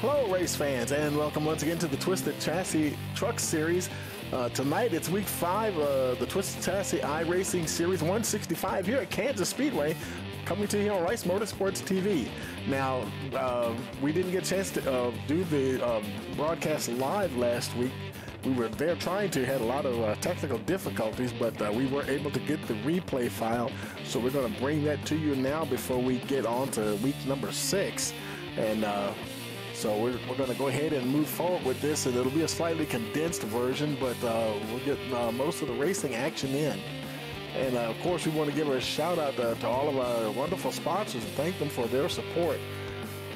Hello, race fans, and welcome once again to the Twisted Chassis Truck Series. Tonight, it's week 5 of the Twisted Chassis iRacing Series 165 here at Kansas Speedway, coming to you on Rice Motorsports TV. Now, we didn't get a chance to do the broadcast live last week. We were there trying to, had a lot of technical difficulties, but we were able to get the replay file, so we're going to bring that to you now before we get on to week number 6. And so we're going to go ahead and move forward with this, and it'll be a slightly condensed version, but we'll get most of the racing action in. And of course, we want to give a shout out to all of our wonderful sponsors and thank them for their support.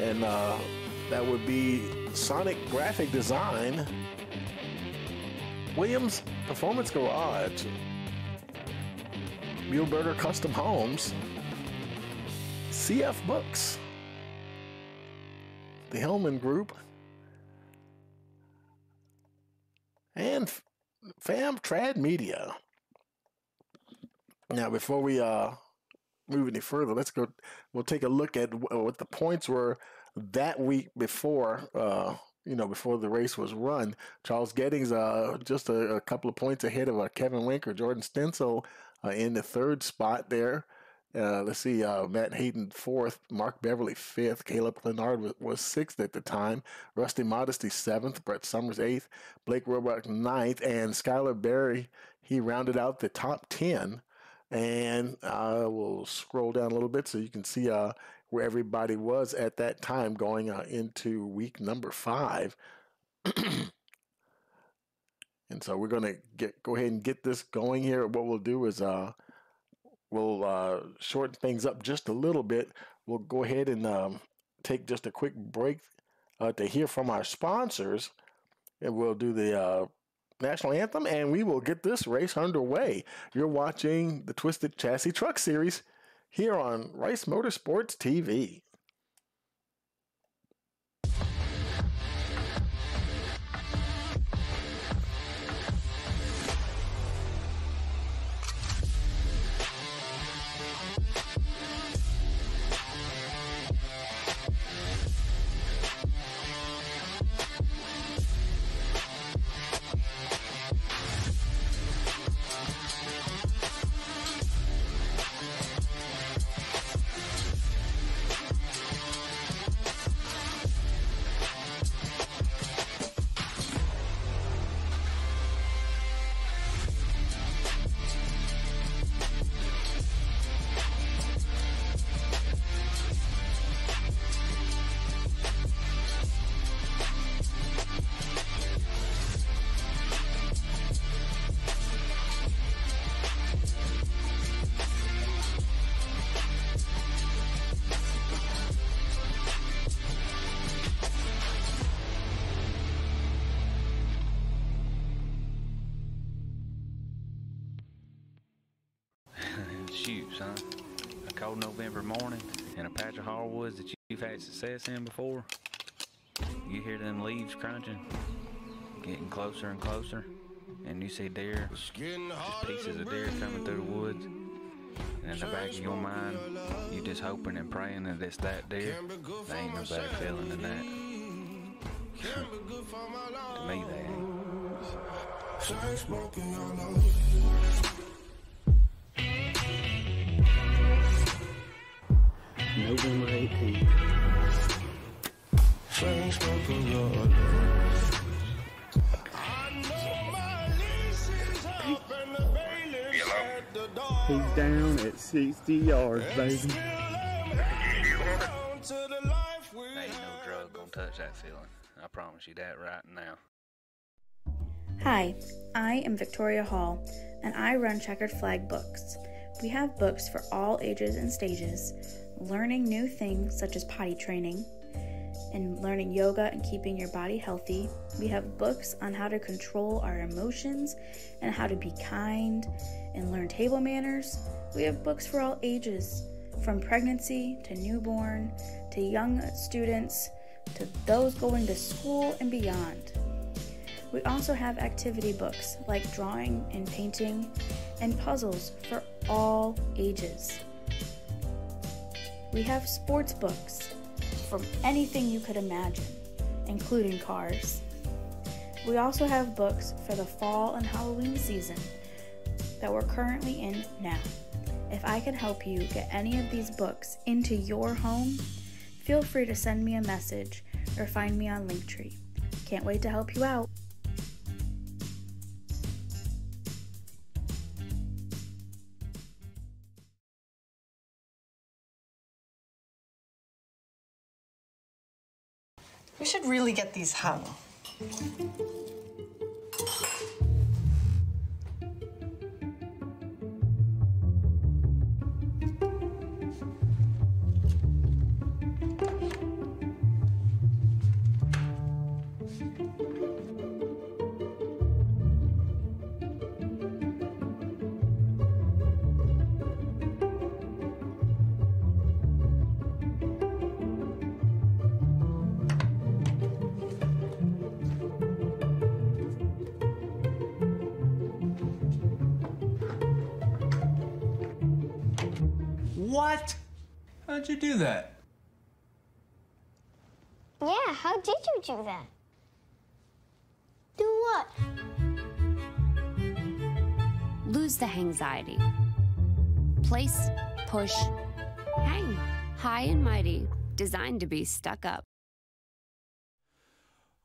And that would be Sonic Graphic Design, Williams Performance Garage, Muehlberger Custom Homes, CF Books, the Hillman Group, and FamTrad Media. Now, before we move any further, we'll take a look at what the points were that week before, before the race was run. Charles Gettings just a couple of points ahead of Kevin Winker. Jordan Stencil in the 3rd spot there. Let's see, Matt Hayden 4th, Mark Beverly 5th, Caleb Clenard was 6th at the time, Rusty Modesty 7th, Brett Summers 8th, Blake Roebuck 9th, and Skylar Berry, he rounded out the top 10. And we'll scroll down a little bit so you can see where everybody was at that time going into week number 5. And so we're going to go ahead and get this going here. What we'll do is we'll shorten things up just a little bit. We'll go ahead and take just a quick break to hear from our sponsors, and we'll do the national anthem, and we will get this race underway. You're watching the Twisted Chassis Truck Series here on Rice Motorsports TV. Shoot, son. A cold November morning in a patch of hardwoods that you've had success in before. You hear them leaves crunching, getting closer and closer, and you see deer, just pieces of deer coming through the woods. And in the back of your mind, you just hoping and praying that it's that deer. There ain't no better feeling than that. To me, they ain't. November 18th. He's down at 60 yards, baby. Ain't no drug gonna touch that feeling. I promise you that right now. Hi, I am Victoria Hall, and I run Checkered Flag Books. We have books for all ages and stages, learning new things such as potty training, and learning yoga and keeping your body healthy. We have books on how to control our emotions and how to be kind and learn table manners. We have books for all ages, from pregnancy to newborn to young students to those going to school and beyond. We also have activity books like drawing and painting and puzzles for all ages. We have sports books from anything you could imagine, including cars. We also have books for the fall and Halloween season that we're currently in now. If I can help you get any of these books into your home, feel free to send me a message or find me on Linktree. Can't wait to help you out. We should really get these hung. What? How'd you do that? Yeah, how did you do that? Do what? Lose the anxiety. Place, push, hang. High and mighty, designed to be stuck up.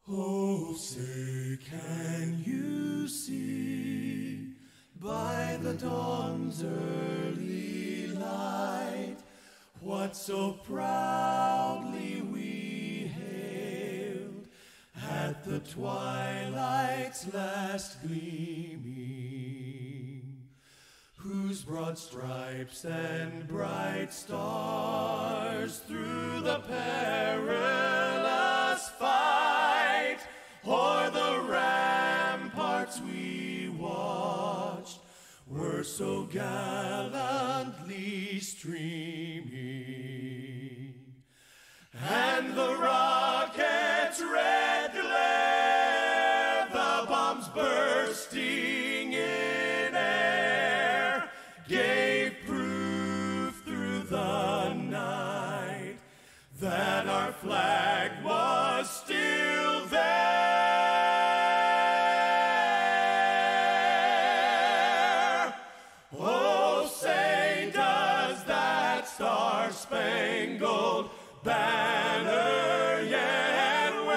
Oh, say, can you see by the dawn's early light what so proudly we hailed at the twilight's last gleaming, whose broad stripes and bright stars through the perilous fight o'er the ramparts we watched were so gallantly streaming, and the rocket's red glare, the bombs bursting in air, gave proof through the night that our flag was still there. Oh, say, does that star-spangled banner yet wave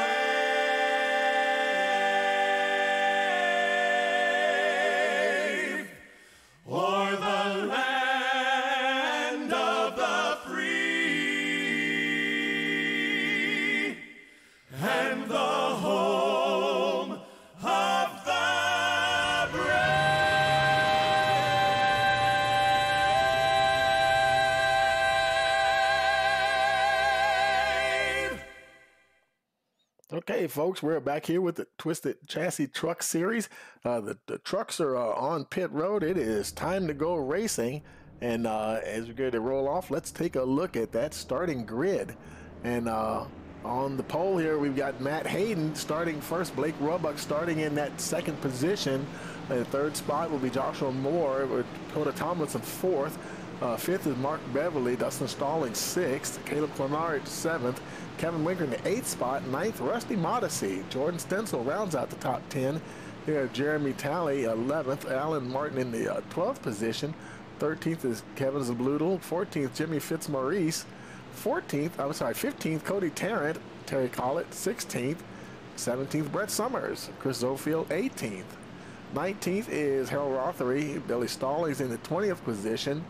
o'er the land of the free and the home of the brave? Okay, folks, we're back here with the Twisted Chassis Truck Series. The trucks are on pit road. It is time to go racing. And as we go to roll off, let's take a look at that starting grid. And on the pole here, we've got Matt Hayden starting first, Blake Roebuck starting in that second position. The third spot will be Joshua Moore, with Dakota Tomlinson fourth. Fifth is Mark Beverly, Dustin Stallings sixth, Caleb Clenard seventh, Kevin Winker in the eighth spot, ninth Rusty Modesty. Jordan Stencil rounds out the top 10. Here, Jeremy Talley 11th, Alan Martin in the 12th position. 13th is Kevin Zabloodle, 14th Jimmy Fitzmaurice, 15th Cody Tarrant, Terry Collett 16th, 17th Brett Summers, Chris Zofield 18th. 19th is Harold Rothery, Billy Stallings in the 20th position.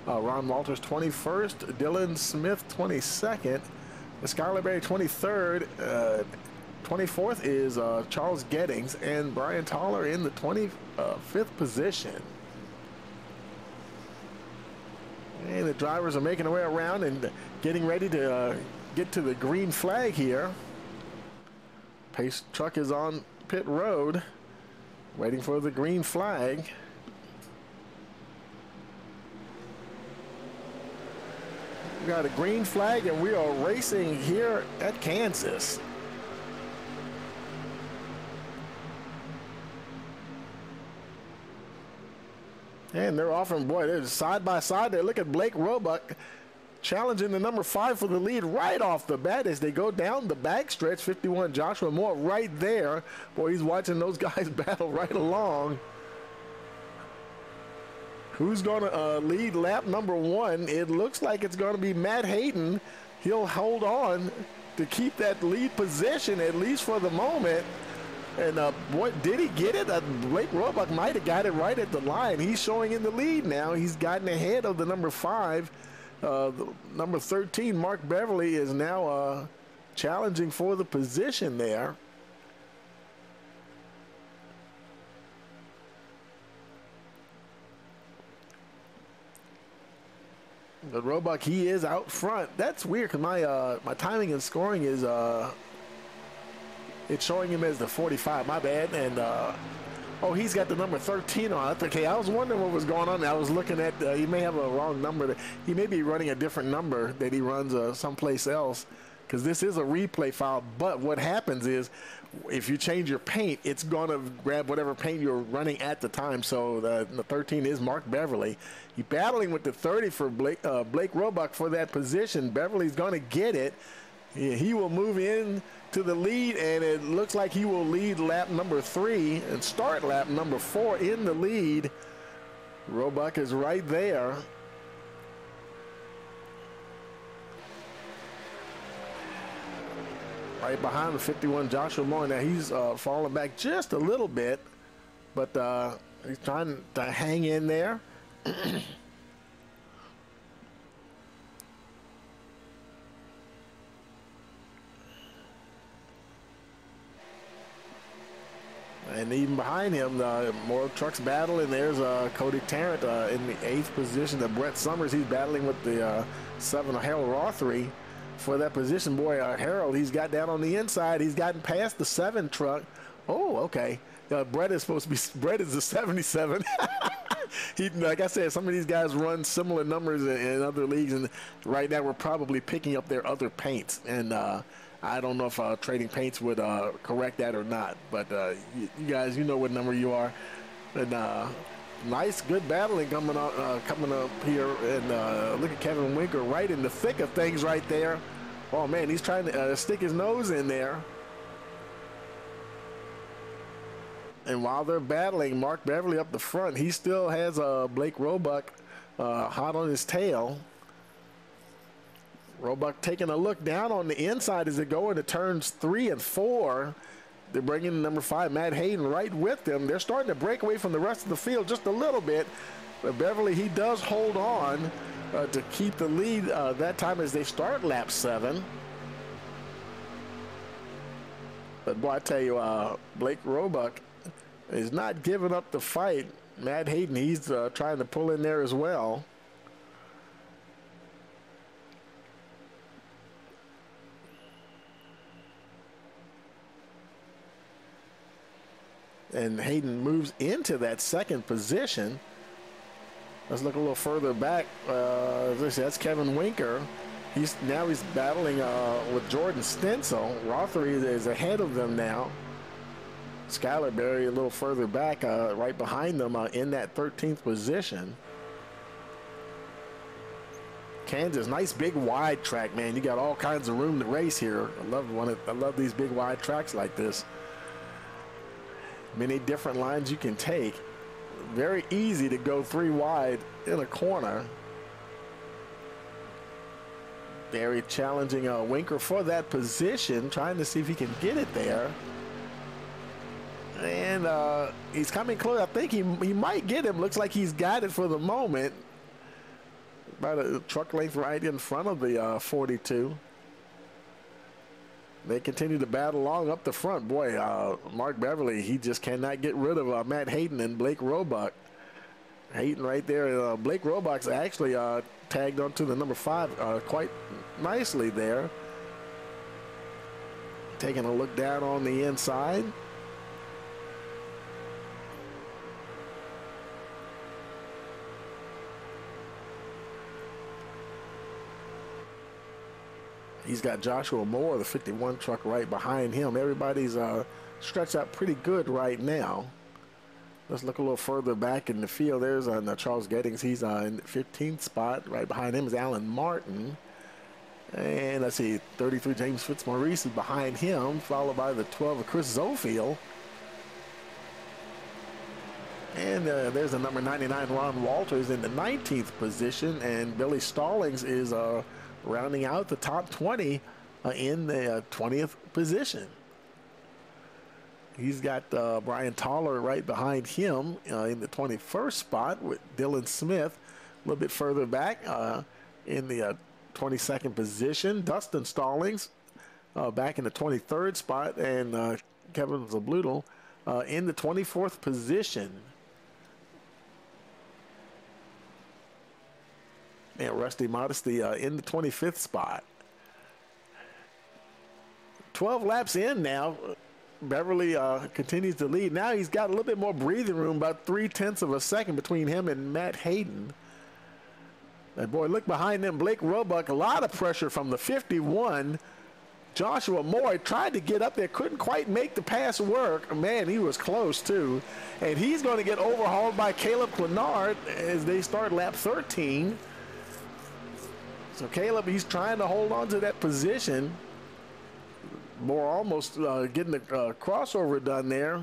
Ron Walters 21st, Dylan Smith 22nd, Skylar Berry 23rd, 24th is Charles Gettings, and Brian Toller in the 25th position. And the drivers are making their way around and getting ready to get to the green flag here. Pace truck is on pit road, waiting for the green flag. We got a green flag and we are racing here at Kansas. And they're offering, boy, they're side by side there. Look at Blake Roebuck challenging the number 5 for the lead right off the bat as they go down the backstretch. 51 Joshua Moore right there. Boy, he's watching those guys battle right along. Who's going to lead lap number 1? It looks like it's going to be Matt Hayden. He'll hold on to keep that lead position, at least for the moment. And boy, did he get it? Blake Roebuck might have got it right at the line. He's showing in the lead now. He's gotten ahead of the number 5. The number 13, Mark Beverly, is now challenging for the position there. But Roebuck, he is out front. That's weird because my timing and scoring is it's showing him as the 45. My bad. And oh, he's got the number 13 on it. Okay, I was wondering what was going on. I was looking at he may have a wrong number. He may be running a different number that he runs someplace else, because this is a replay file. But what happens is, if you change your paint, it's going to grab whatever paint you're running at the time. So the 13 is Mark Beverly. He's battling with the 30 for Blake Roebuck for that position. Beverly's going to get it. He will move in to the lead, and it looks like he will lead lap number 3 and start lap number 4 in the lead. Roebuck is right there. Right behind the 51 Joshua Moore. Now he's falling back just a little bit, but he's trying to hang in there. And even behind him, more trucks battling. There's Cody Tarrant in the 8th position. Brett Summers, he's battling with the 7 Harold Rothery for that position. Boy, Harold, he's got down on the inside. He's gotten past the 7 truck. Oh, okay. Brett is supposed to be, Brett is the 77. Like I said, some of these guys run similar numbers in other leagues, and right now we're probably picking up their other paints. And I don't know if Trading Paints would correct that or not. But you guys, you know what number you are. And nice, good battling coming up here. And look at Kevin Winker right in the thick of things right there. Oh, man, he's trying to stick his nose in there. And while they're battling, Mark Beverly up the front, he still has Blake Roebuck hot on his tail. Roebuck taking a look down on the inside as they go into turns 3 and 4. They're bringing number 5, Matt Hayden, right with them. They're starting to break away from the rest of the field just a little bit. But Beverly, he does hold on to keep the lead that time as they start lap 7. But boy, I tell you, Blake Roebuck is not giving up the fight. Matt Hayden, he's trying to pull in there as well. And Hayden moves into that 2nd position. Let's look a little further back. That's Kevin Winker. He's battling with Jordan Stencil. Rothery is ahead of them now. Skylar Berry a little further back, right behind them in that 13th position. Kansas, nice big wide track, man. You got all kinds of room to race here. I love these big wide tracks like this. Many different lines you can take. Very easy to go 3 wide in a corner. Very challenging Winker for that position, trying to see if he can get it there. And he's coming close. I think he might get him. Looks like he's got it for the moment. About a truck length right in front of the 42. They continue to battle along up the front. Boy, Mark Beverly, he just cannot get rid of Matt Hayden and Blake Roebuck. Hayden right there. Blake Roebuck's actually tagged onto the number 5 quite nicely there. Taking a look down on the inside. He's got Joshua Moore, the 51 truck, right behind him. Everybody's stretched out pretty good right now. Let's look a little further back in the field. There's Charles Gettings. He's in the 15th spot. Right behind him is Alan Martin. And let's see, 33 James Fitzmaurice is behind him, followed by the 12 of Chris Zofield. And there's the number 99 Ron Walters in the 19th position, and Billy Stallings is rounding out the top 20 in the 20th position. He's got Brian Toller right behind him in the 21st spot with Dylan Smith a little bit further back in the 22nd position. Dustin Stallings back in the 23rd spot, and Kevin Zablutel in the 24th position. And Rusty Modesty in the 25th spot. 12 laps in now. Beverly continues to lead. Now he's got a little bit more breathing room, about 0.3 of a second between him and Matt Hayden. And boy, look behind them, Blake Roebuck, a lot of pressure from the 51. Joshua Moore tried to get up there, couldn't quite make the pass work. Man, he was close too. And he's going to get overhauled by Caleb Clenard as they start lap 13. So Caleb, he's trying to hold on to that position. Moore almost getting the crossover done there.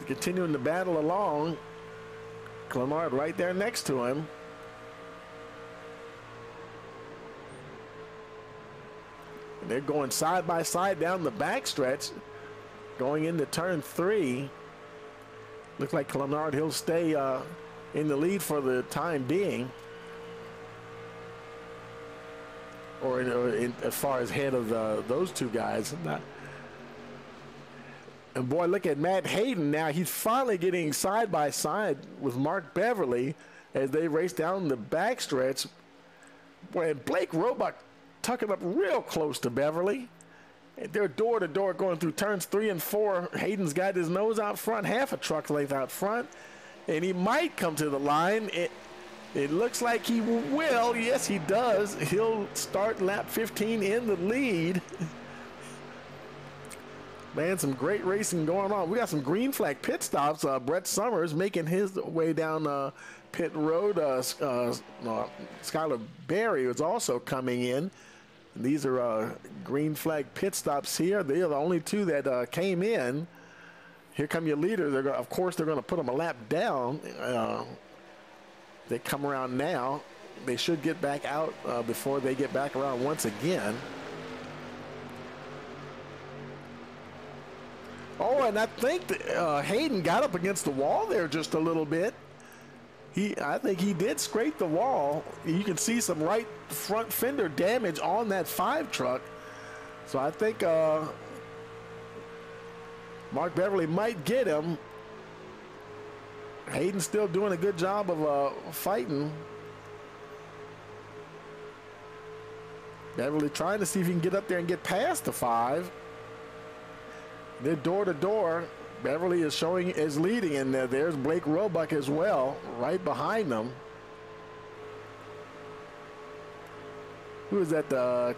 Continuing the battle along. Clenard right there next to him. And they're going side by side down the backstretch, going into turn 3. Looks like Clenard, he'll stay in the lead for the time being. Or as far as head of those two guys. And boy, look at Matt Hayden now. He's finally getting side by side with Mark Beverly as they race down the backstretch. Boy, Blake Roebuck tucking up real close to Beverly. And they're door to door going through turns 3 and 4. Hayden's got his nose out front, half a truck length out front. And he might come to the line. It looks like he will. Yes, he does. He'll start lap 15 in the lead. Man, some great racing going on. We got some green flag pit stops. Brett Summers making his way down pit road. Skylar Berry is also coming in. These are green flag pit stops here. They are the only two that came in. Here come your leaders. Of course, they're going to put them a lap down. They come around now. They should get back out before they get back around once again. Oh, and I think that, Hayden got up against the wall there just a little bit. I think he did scrape the wall. You can see some right front fender damage on that 5 truck. So I think Mark Beverly might get him. Hayden's still doing a good job of fighting. Beverly trying to see if he can get up there and get past the 5. They're door to door. Beverly is leading, and there's Blake Roebuck as well, right behind them. Who is that?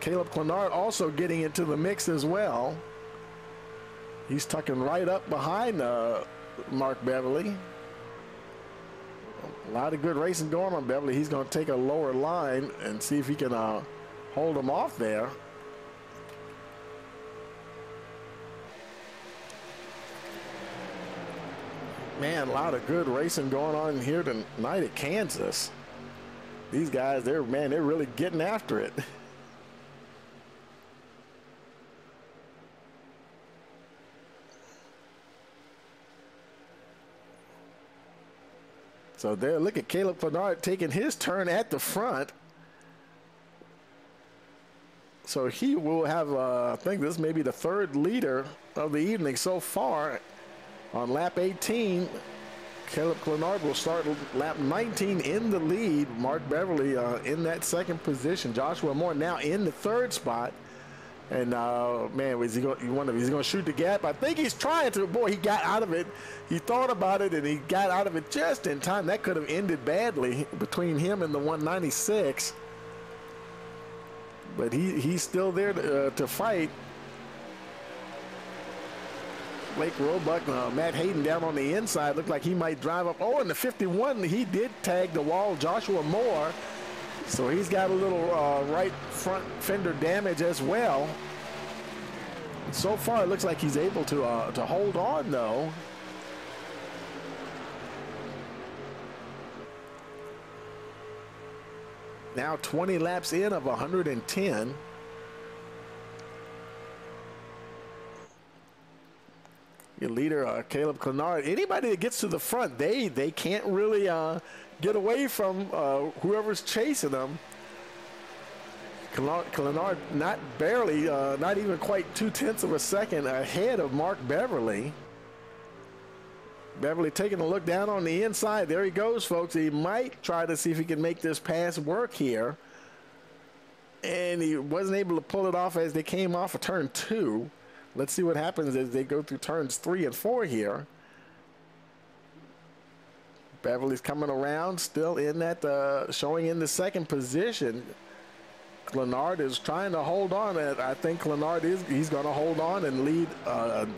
Caleb Clenard also getting into the mix as well. He's tucking right up behind Mark Beverly. A lot of good racing going on, Beverly. He's going to take a lower line and see if he can hold him off there. Man, a lot of good racing going on here tonight at Kansas. These guys, they're really getting after it. So there, look at Caleb Clenard taking his turn at the front. So he will have, I think this may be the 3rd leader of the evening so far. On lap 18, Caleb Clenard will start lap 19 in the lead. Mark Beverly in that 2nd position. Joshua Moore now in the 3rd spot. And man, is he going to shoot the gap? I think he's trying to. Boy, he got out of it. He thought about it, and he got out of it just in time. That could have ended badly between him and the 196. But he's still there to fight. Blake Roebuck, Matt Hayden down on the inside. Looked like he might drive up. Oh, and the 51, he did tag the wall, Joshua Moore. So he's got a little right front fender damage as well. So far, it looks like he's able to hold on, though. Now 20 laps in of 110. Your leader, Caleb Clenard. Anybody that gets to the front, they can't really get away from whoever's chasing them. Clenard not barely, not even quite 0.2 of a second ahead of Mark Beverly. Beverly taking a look down on the inside. There he goes, folks. He might try to see if he can make this pass work here. And he wasn't able to pull it off as they came off of turn 2. Let's see what happens as they go through turns 3 and 4 here. Beverly's coming around, still in that, showing in the second position. Clenard is trying to hold on. And I think Clenard he's going to hold on and lead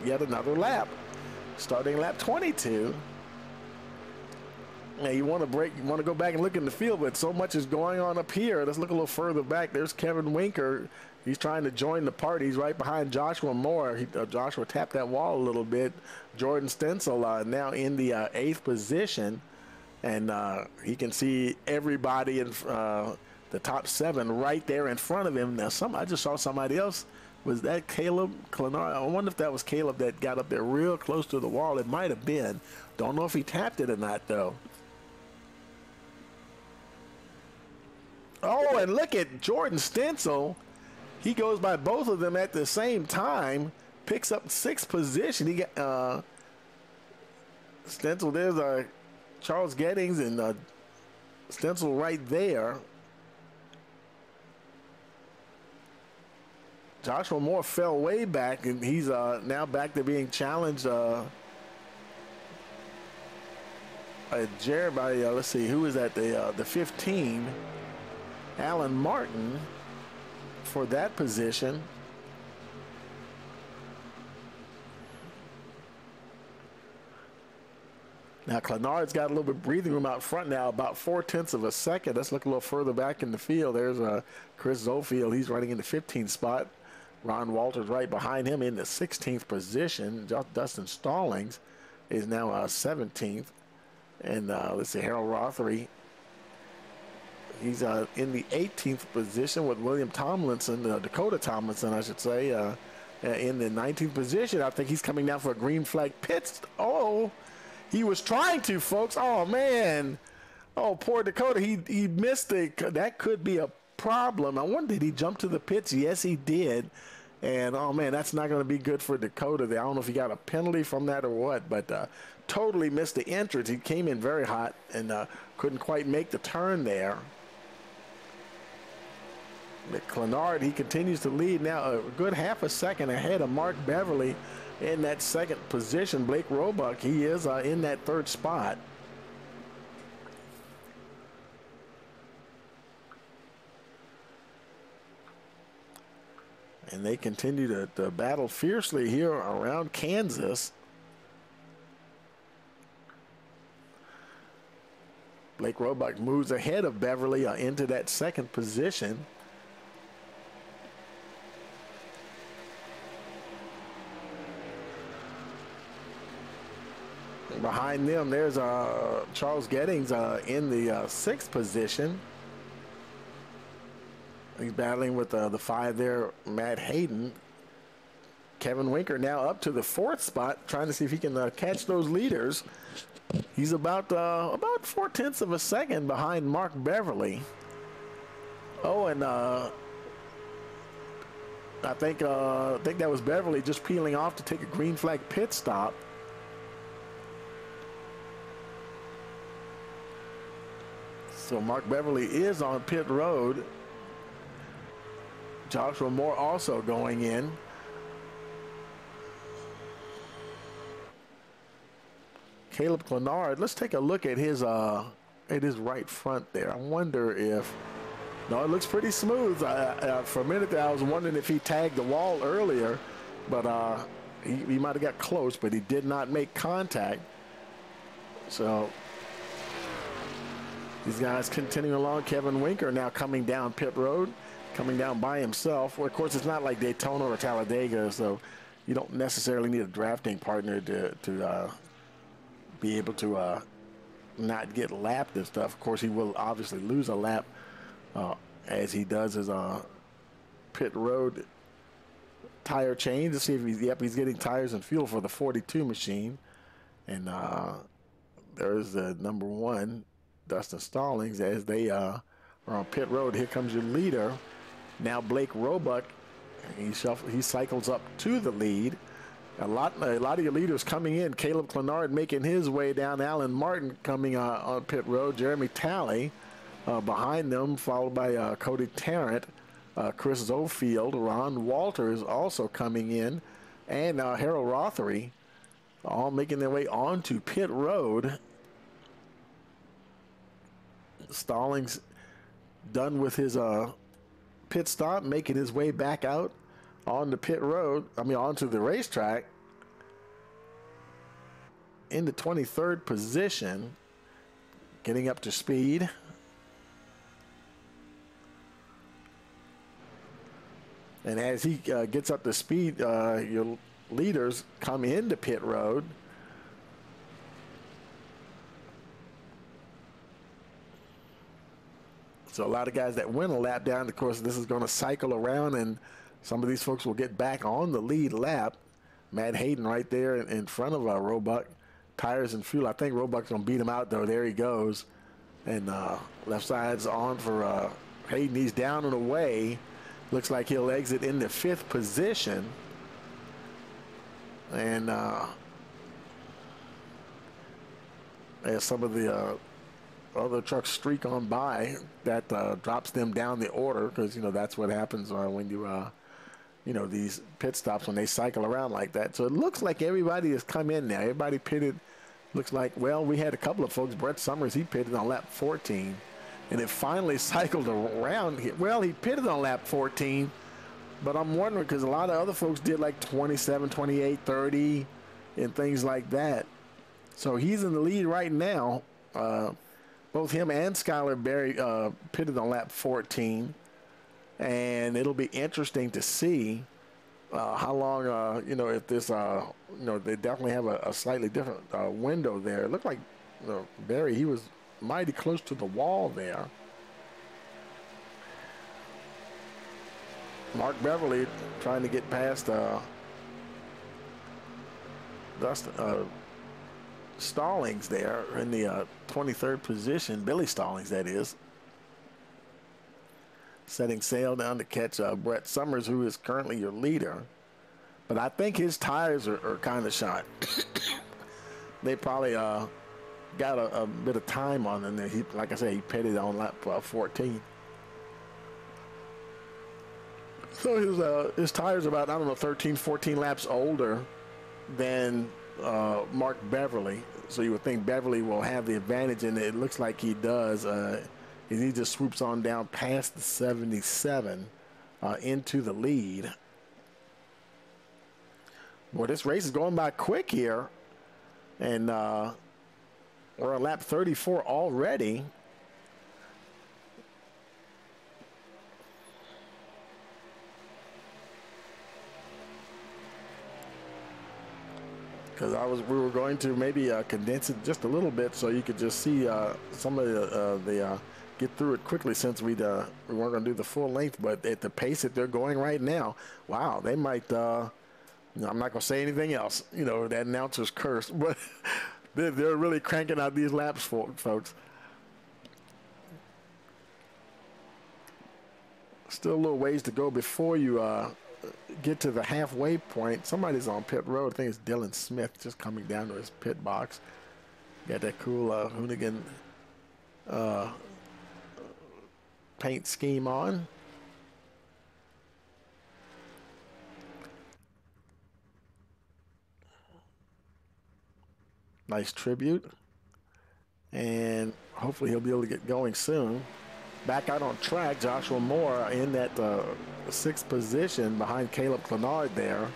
yet another lap. Starting lap 22. Now you want to go back and look in the field, but so much is going on up here. Let's look a little further back. There's Kevin Winker. He's trying to join the party. He's right behind Joshua Moore. Joshua tapped that wall a little bit. Jordan Stencil now in the 8th position, and he can see everybody in the top 7 right there in front of him. Now I just saw somebody else. Was that Caleb Clenard? I wonder if that was Caleb that got up there real close to the wall. It might have been. Don't know if he tapped it or not, though. Oh, and look at Jordan Stencil. He goes by both of them at the same time. Picks up 6th position. He got Stencil. There's Charles Gettings and Stencil right there. Joshua Moore fell way back, and he's now back to being challenged by Jared by, let's see, who is that? The 15, Alan Martin, for that position. Now Clenard's got a little bit of breathing room out front now, about 0.4 of a second. Let's look a little further back in the field. There's Chris Zofield. He's running in the 15th spot. Ron Walters right behind him in the 16th position. Dustin Stallings is now 17th. And let's see, Harold Rothery, he's in the 18th position with William Tomlinson, Dakota Tomlinson, I should say, in the 19th position. I think he's coming down for a green flag pit. Oh, he was trying to, folks. Oh, man. Oh, poor Dakota. He missed it. That could be a problem. I wonder, did he jump to the pits? Yes, he did. And, oh, man, that's not going to be good for Dakota. I don't know if he got a penalty from that or what, but totally missed the entrance. He came in very hot and couldn't quite make the turn there. But Clenard, he continues to lead now a good half a second ahead of Mark Beverly in that 2nd position. Blake Roebuck, he is in that 3rd spot. And they continue to battle fiercely here around Kansas. Blake Roebuck moves ahead of Beverly into that 2nd position. Behind them, there's Charles Gettings in the 6th position. He's battling with the 5 there, Matt Hayden. Kevin Winker now up to the 4th spot, trying to see if he can catch those leaders. He's about 0.4 of a second behind Mark Beverly. Oh, and I think that was Beverly just peeling off to take a green flag pit stop. So Mark Beverly is on pit road. Joshua Moore also going in. Caleb Clenard, let's take a look at his right front there. I wonder if, no, it looks pretty smooth. For a minute there, I was wondering if he tagged the wall earlier, but he might have got close, but he did not make contact. So these guys continuing along. Kevin Winker now coming down pit road, coming down by himself. Well, of course, it's not like Daytona or Talladega, so you don't necessarily need a drafting partner to be able to not get lapped and stuff. Of course, he will obviously lose a lap as he does his pit road tire change to see if he's getting tires and fuel for the 42 machine. And there's the number 1, Dustin Stallings, as they are on pit road. Here comes your leader. Now Blake Roebuck, he cycles up to the lead. A lot of your leaders coming in. Caleb Clenard making his way down. Alan Martin coming on pit road. Jeremy Talley behind them, followed by Cody Tarrant, Chris Zofield, Ron Walters also coming in, and Harold Rothery, all making their way onto pit road. Stallings done with his pit stop, making his way back out on the pit road, onto the racetrack, in the 23rd position, getting up to speed. And as he gets up to speed, your leaders come into pit road. So a lot of guys that win a lap down, of course, this is going to cycle around, and some of these folks will get back on the lead lap. Matt Hayden right there in front of Roebuck. Tires and fuel. I think Roebuck's going to beat him out, though. There he goes. And left side's on for Hayden. He's down and away. Looks like he'll exit in the 5th position. And as some of the other trucks streak on by, that drops them down the order, because, that's what happens when you, these pit stops, when they cycle around like that. So it looks like everybody has come in now. Everybody pitted. Looks like, well, we had a couple of folks. Brett Summers, he pitted on lap 14. And it finally cycled around. Well, he pitted on lap 14, but I'm wondering, because a lot of other folks did like 27, 28, 30, and things like that. So he's in the lead right now. Both him and Skylar Berry pitted on lap 14. And it'll be interesting to see how long, if this, they definitely have a slightly different window there. It looked like Berry, he was mighty close to the wall there. Mark Beverly trying to get past Stallings there in the 23rd position. Billy Stallings, that is. Setting sail down to catch Brett Summers, who is currently your leader. But I think his tires are kind of shot. They probably got a bit of time on him. He, like I said, he pitted on lap 14. So his tires about, 13, 14 laps older than Mark Beverly. So you would think Beverly will have the advantage, and it looks like he does. He just swoops on down past the 77 into the lead. Boy, this race is going by quick here. And we're on lap 34 already. Because we were going to maybe condense it just a little bit so you could just see some of the get through it quickly, since we weren't going to do the full length. But at the pace that they're going right now, wow, they might. I'm not going to say anything else. That announcer's curse, but they're really cranking out these laps, folks. Still a little ways to go before you get to the halfway point. Somebody's on pit road. I think it's Dylan Smith just coming down to his pit box. Got that cool Hoonigan paint scheme on. Nice tribute. And hopefully he'll be able to get going soon. Back out on track, Joshua Moore in that 6th position behind Caleb Clenard there.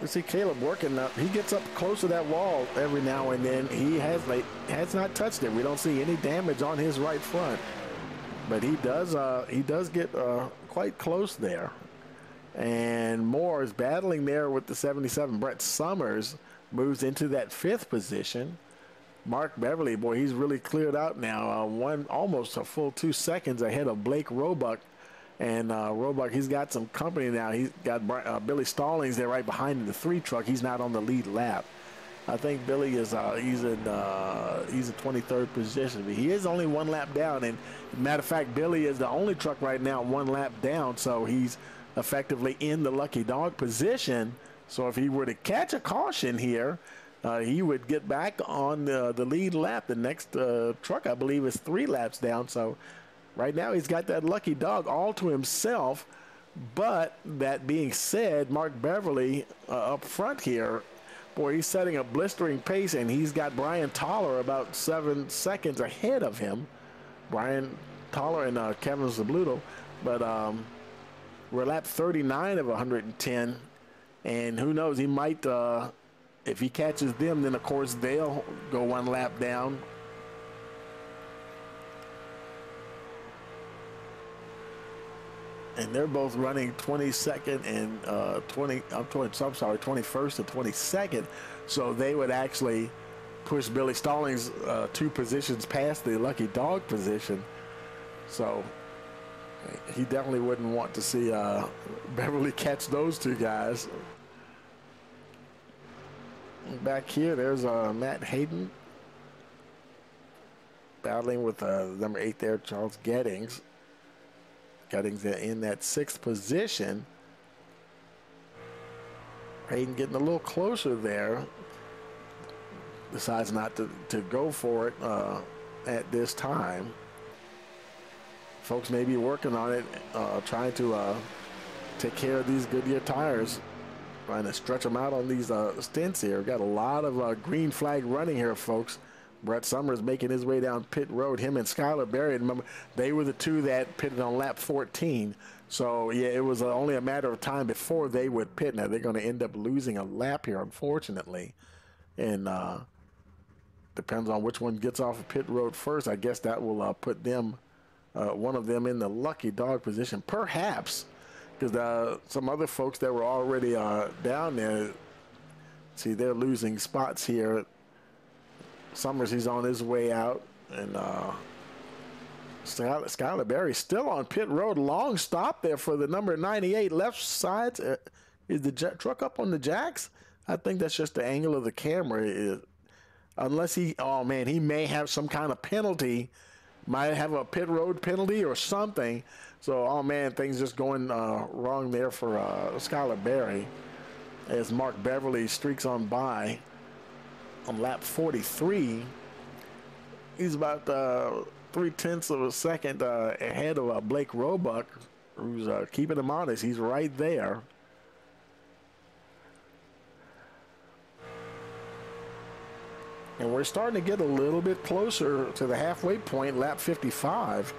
You see Caleb working up. He gets up close to that wall every now and then. He has not touched it. We don't see any damage on his right front, but he does get quite close there. And Moore is battling there with the 77. Brett Summers moves into that 5th position. Mark Beverly, boy, he's really cleared out now. Almost a full 2 seconds ahead of Blake Roebuck. And Roebuck, he's got some company now. He's got Billy Stallings there right behind in the 3 truck. He's not on the lead lap. I think Billy is he's in 23rd position. But he is only 1 lap down. And matter of fact, Billy is the only truck right now 1 lap down. So he's effectively in the lucky dog position. So if he were to catch a caution here, he would get back on the lead lap. The next truck, I believe, is 3 laps down. So right now he's got that lucky dog all to himself. But that being said, Mark Beverly up front here, boy, he's setting a blistering pace, and he's got Brian Toller about 7 seconds ahead of him. Brian Toller and Kevin Zabluto. But we're lap 39 of 110, and who knows, he might, if he catches them, then of course they'll go 1 lap down. And they're both running 22nd and 21st and 22nd. So they would actually push Billy Stallings 2 positions past the lucky dog position. So he definitely wouldn't want to see Beverly catch those 2 guys. Back here, there's Matt Hayden battling with number 8 there, Charles Gettings. Gettings in that 6th position. Hayden getting a little closer there. Decides not to go for it at this time. Folks may be working on it, trying to take care of these Goodyear tires, trying to stretch them out on these stints here. Got a lot of green flag running here, folks. Brett Summers making his way down pit road. Him and Skylar Berry, remember, they were the 2 that pitted on lap 14. So, yeah, it was only a matter of time before they would pit. Now, they're going to end up losing a lap here, unfortunately. And depends on which one gets off of pit road first. I guess that will put them, one of them in the lucky dog position, perhaps. Because some other folks that were already down there, see, they're losing spots here. Summers, he's on his way out, and Skylar Berry still on pit road. Long stop there for the number 98 left side. Is the truck up on the jacks? I think that's just the angle of the camera. Unless he may have some kind of penalty, might have a pit road penalty or something. So, oh man, things just going wrong there for Skylar Berry as Mark Beverly streaks on by. On lap 43, he's about 0.3 of a second ahead of Blake Roebuck, who's keeping him honest. He's right there. And we're starting to get a little bit closer to the halfway point, lap 55.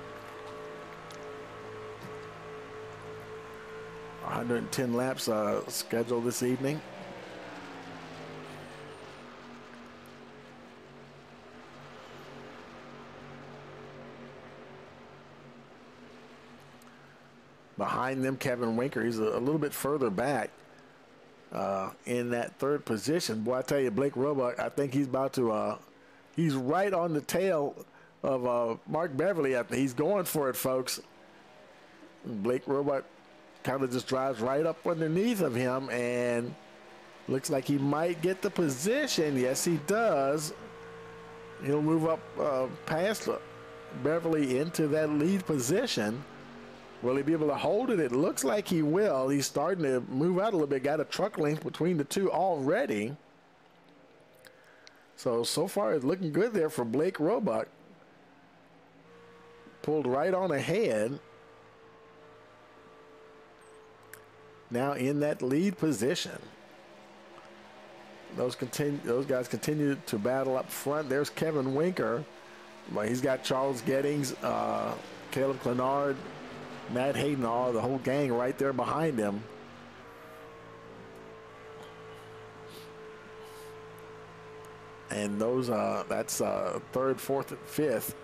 110 laps scheduled this evening. Behind them, Kevin Winker, he's a little bit further back in that 3rd position. Boy, I tell you, Blake Roebuck, I think he's about to, he's right on the tail of Mark Beverly. He's going for it, folks. Blake Roebuck kind of just drives right up underneath of him, and looks like he might get the position. Yes, he does. He'll move up past Beverly into that lead position. Will he be able to hold it? It looks like he will. He's starting to move out a little bit. Got a truck length between the 2 already. So far it's looking good there for Blake Roebuck. Pulled right on ahead. Now in that lead position. Those guys continue to battle up front. There's Kevin Winker. Well, he's got Charles Gettings, Caleb Clenard, Matt Hayden, the whole gang right there behind him. And those that's third, fourth, and fifth,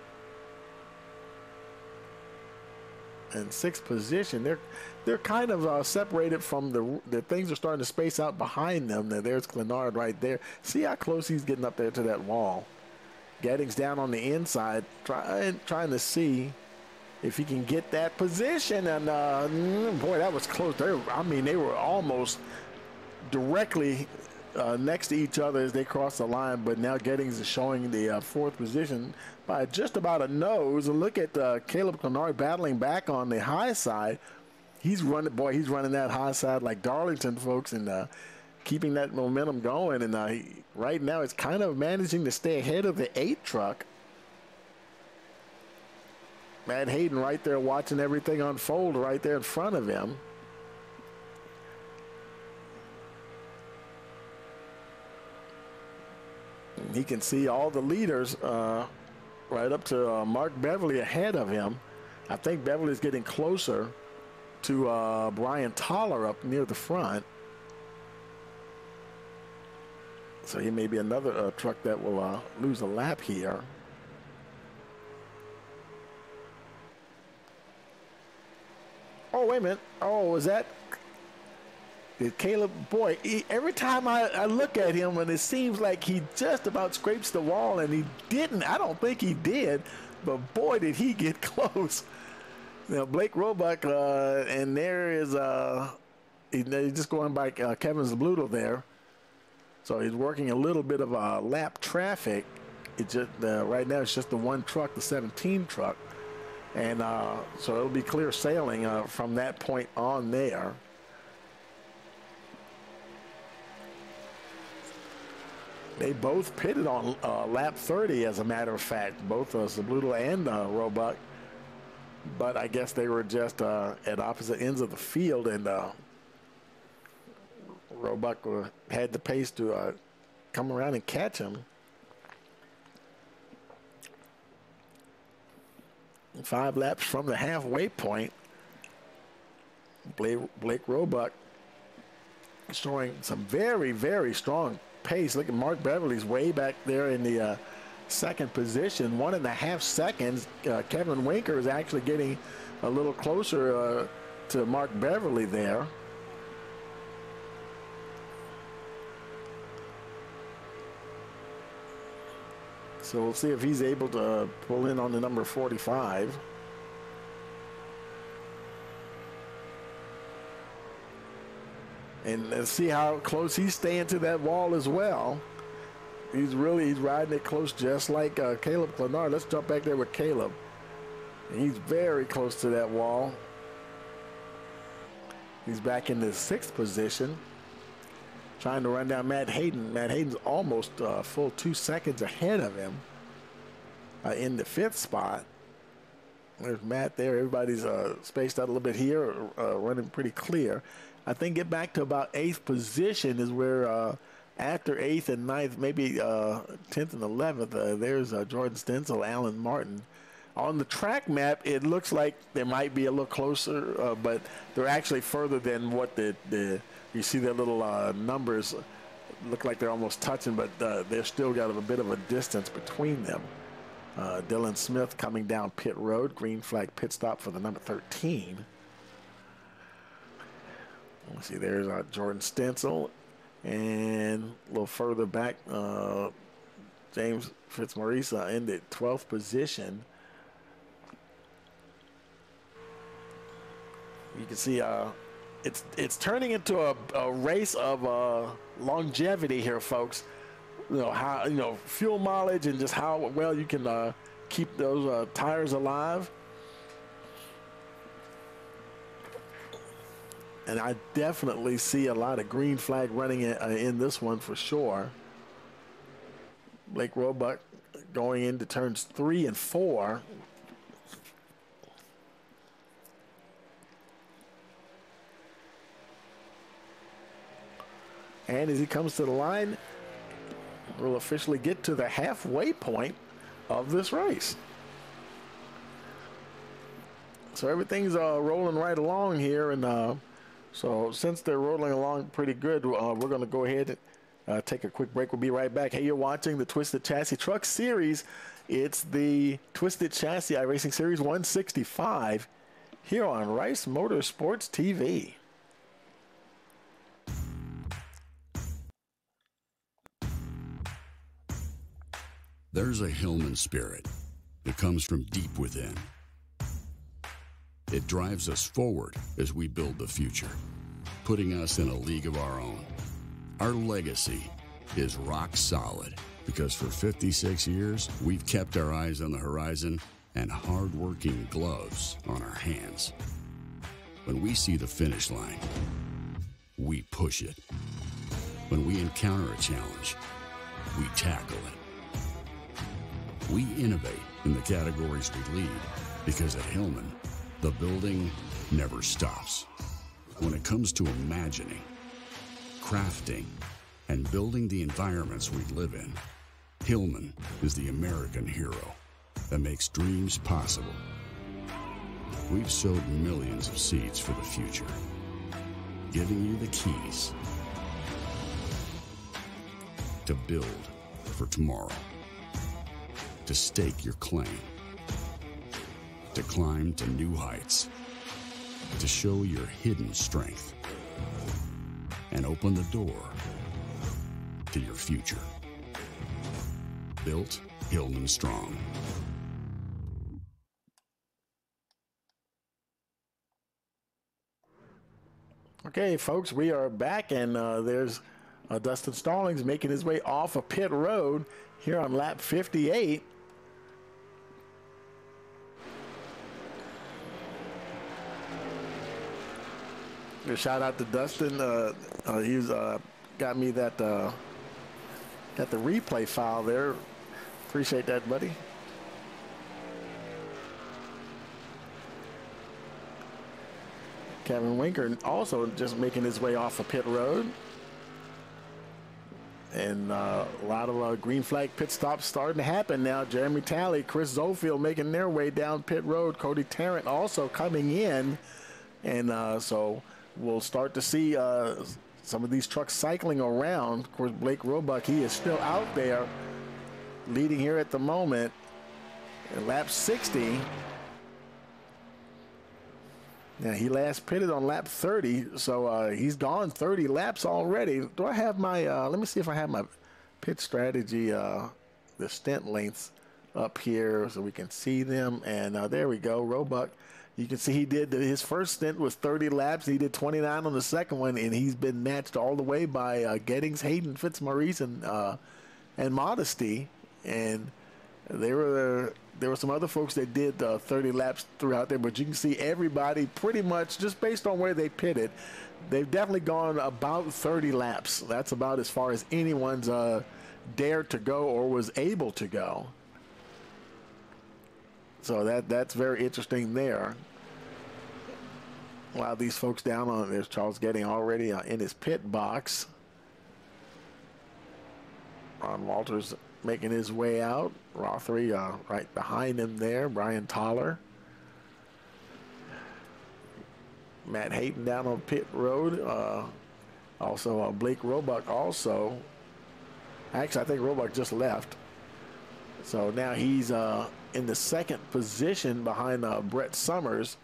and sixth position. They're kind of separated from the things are starting to space out behind them. There's Clenard right there. See how close he's getting up there to that wall. Gettings down on the inside, trying to see if he can get that position. And boy, that was close. I mean, they were almost directly next to each other as they crossed the line, but now Gettings is showing the fourth position by just about a nose. And look at Caleb Clenard battling back on the high side. He's running that high side like Darlington, folks, and keeping that momentum going. And right now it's kind of managing to stay ahead of the 8 truck. Matt Hayden right there watching everything unfold right there in front of him. He can see all the leaders right up to Mark Beverly ahead of him. I think Beverly's getting closer to Brian Toller up near the front. So he may be another truck that will lose a lap here. Oh, wait a minute. Oh, is that Caleb? Boy, every time I look at him, and it seems like he just about scrapes the wall, and he didn't. I don't think he did, but boy, did he get close. You know, Blake Roebuck, and there is he's just going by Kevin Zabluto there. So he's working a little bit of lap traffic. It just right now it's just the one truck, the 17 truck, and so it'll be clear sailing from that point on there. They both pitted on lap 30, as a matter of fact, both Zabluto and Roebuck. But I guess they were just at opposite ends of the field, and Roebuck had the pace to come around and catch him. 5 laps from the halfway point. Blake Roebuck showing some very, very strong pace. Look at Mark Beverly's way back there in the second position, 1.5 seconds. Kevin Winker is actually getting a little closer to Mark Beverly there. So we'll see if he's able to pull in on the number 45. And let's see how close he's staying to that wall as well. He's riding it close, just like Caleb Clenard. Let's jump back there with Caleb. And he's very close to that wall. He's back in the 6th position, trying to run down Matt Hayden. Matt Hayden's almost full 2 seconds ahead of him in the 5th spot. There's Matt there. Everybody's spaced out a little bit here, running pretty clear. I think get back to about 8th position is where after 8th and 9th, maybe 10th and 11th, there's Jordan Stencil, Alan Martin. On the track map, it looks like they might be a little closer, but they're actually further than what you see their little numbers look like they're almost touching, but they're still got a bit of a distance between them. Dylan Smith coming down pit road, green flag pit stop for the number 13. Let's see, there's Jordan Stencil, and a little further back, James Fitzmaurice in the 12th position. You can see it's turning into a race of longevity here, folks. You know how fuel mileage and just how well you can keep those tires alive. And I definitely see a lot of green flag running in this one for sure. Blake Roebuck going into turns 3 and 4. And as he comes to the line, we'll officially get to the halfway point of this race. So everything's rolling right along here, and so since they're rolling along pretty good, we're going to go ahead take a quick break. We'll be right back. Hey, you're watching the Twisted Chassis Truck Series. It's the Twisted Chassis iRacing Series 165 here on Rice Motorsports TV. There's a Hillman spirit that comes from deep within. It drives us forward as we build the future, putting us in a league of our own. Our legacy is rock solid because for 56 years, we've kept our eyes on the horizon and hard-working gloves on our hands. When we see the finish line, we push it. When we encounter a challenge, we tackle it. We innovate in the categories we lead because at Hillman, the building never stops. When it comes to imagining, crafting, and building the environments we live in, Hillman is the American hero that makes dreams possible. We've sowed millions of seeds for the future, giving you the keys to build for tomorrow, to stake your claim, to climb to new heights, to show your hidden strength, and open the door to your future. Built Hillman Strong. Okay, folks, we are back, and there's Dustin Stallings making his way off of pit road here on lap 58. A shout out to Dustin. He's got me that got the replay file there. Appreciate that, buddy. Kevin Winker also just making his way off of pit road. And a lot of green flag pit stops starting to happen now. Jeremy Talley, Chris Zofield making their way down pit road. Cody Tarrant also coming in. And so we'll start to see some of these trucks cycling around. Of course, Blake Roebuck, he is still out there leading here at the moment. In lap 60. Now, he last pitted on lap 30, so he's gone 30 laps already. Do I have my, let me see if I have my pit strategy, the stint lengths up here so we can see them. And there we go, Roebuck. You can see he did, his first stint was 30 laps. He did 29 on the second one, and he's been matched all the way by Gettings, Hayden, Fitzmaurice, and Modesty. And there were some other folks that did 30 laps throughout there, but you can see everybody pretty much, just based on where they pitted, they've definitely gone about 30 laps. That's about as far as anyone's dared to go or was able to go. So that's very interesting there. While these folks down on, there's Charles Getting already in his pit box. Ron Walters making his way out. Rothery right behind him there. Brian Toller. Matt Hayden down on pit road. Also Blake Roebuck also. Actually, I think Roebuck just left. So now he's in the second position behind Brett Summers,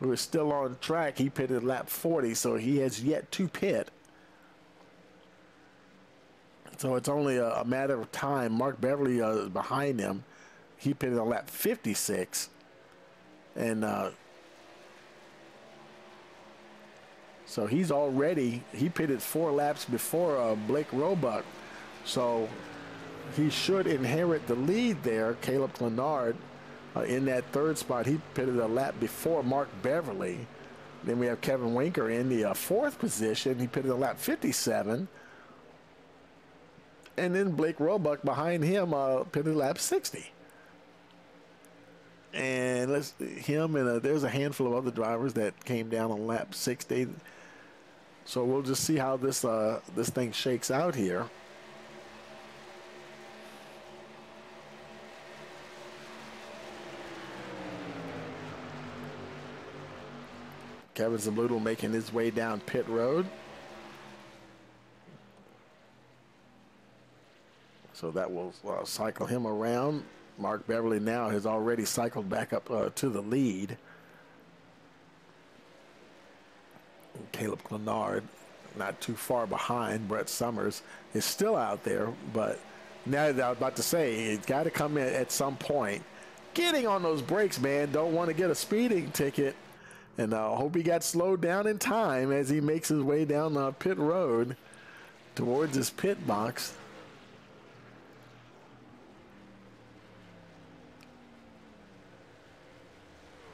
who is still on track. He pitted lap 40, so he has yet to pit. So it's only a matter of time. Mark Beverly is behind him. He pitted on lap 56. And so he pitted 4 laps before Blake Roebuck. So he should inherit the lead there. Caleb Clenard in that third spot. He pitted a lap before Mark Beverly. Then we have Kevin Winker in the fourth position. He pitted a lap 57. And then Blake Roebuck behind him pitted lap 60. And there's a handful of other drivers that came down on lap 60. So we'll just see how this thing shakes out here. Kevin Zabluto making his way down pit road. So that will cycle him around. Mark Beverly now has already cycled back up to the lead. And Caleb Clenard, not too far behind. Brett Summers is still out there, but now that I was about to say, he's got to come in at some point. Getting on those brakes, man. Don't want to get a speeding ticket. And I hope he got slowed down in time as he makes his way down pit road towards his pit box.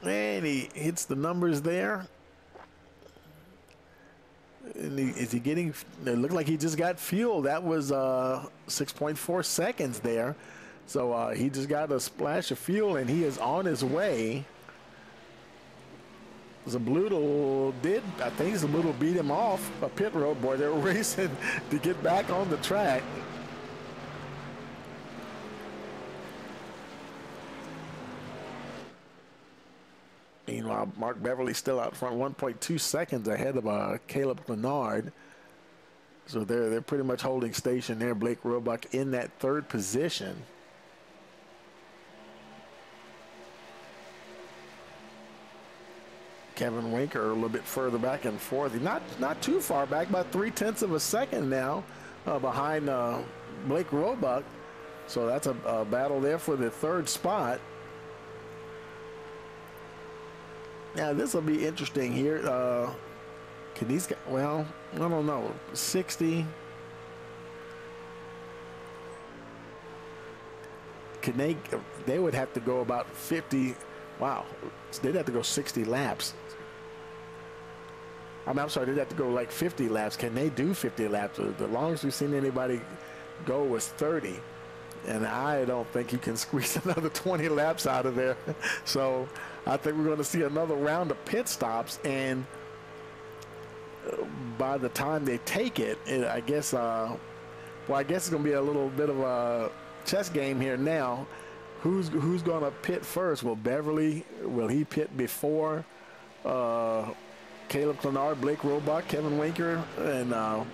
And he hits the numbers there. And is he getting, it looked like he just got fuel. That was 6.4 seconds there. So he just got a splash of fuel and he is on his way. Zabluto did, I think Zabluto beat him off a pit road. Boy, they were racing to get back on the track. Meanwhile, Mark Beverly still out front, 1.2 seconds ahead of Caleb Clenard. So they're pretty much holding station there. Blake Roebuck in that third position. Kevin Winker a little bit further back and forth. He's not too far back, about 0.3 of a second now behind Blake Roebuck. So that's a battle there for the third spot. Now this will be interesting here. Can these guys, well, I don't know, 60. Can they would have to go about 50. Wow, they'd have to go 60 laps. I'm sorry, they'd have to go like 50 laps. Can they do 50 laps? The longest we've seen anybody go was 30. And I don't think you can squeeze another 20 laps out of there. So I think we're going to see another round of pit stops. And by the time they take it, I guess, well, I guess it's going to be a little bit of a chess game here now. Who's going to pit first? Will Beverly, will he pit before Caleb Clenard, Blake Roebuck, Kevin Winker? And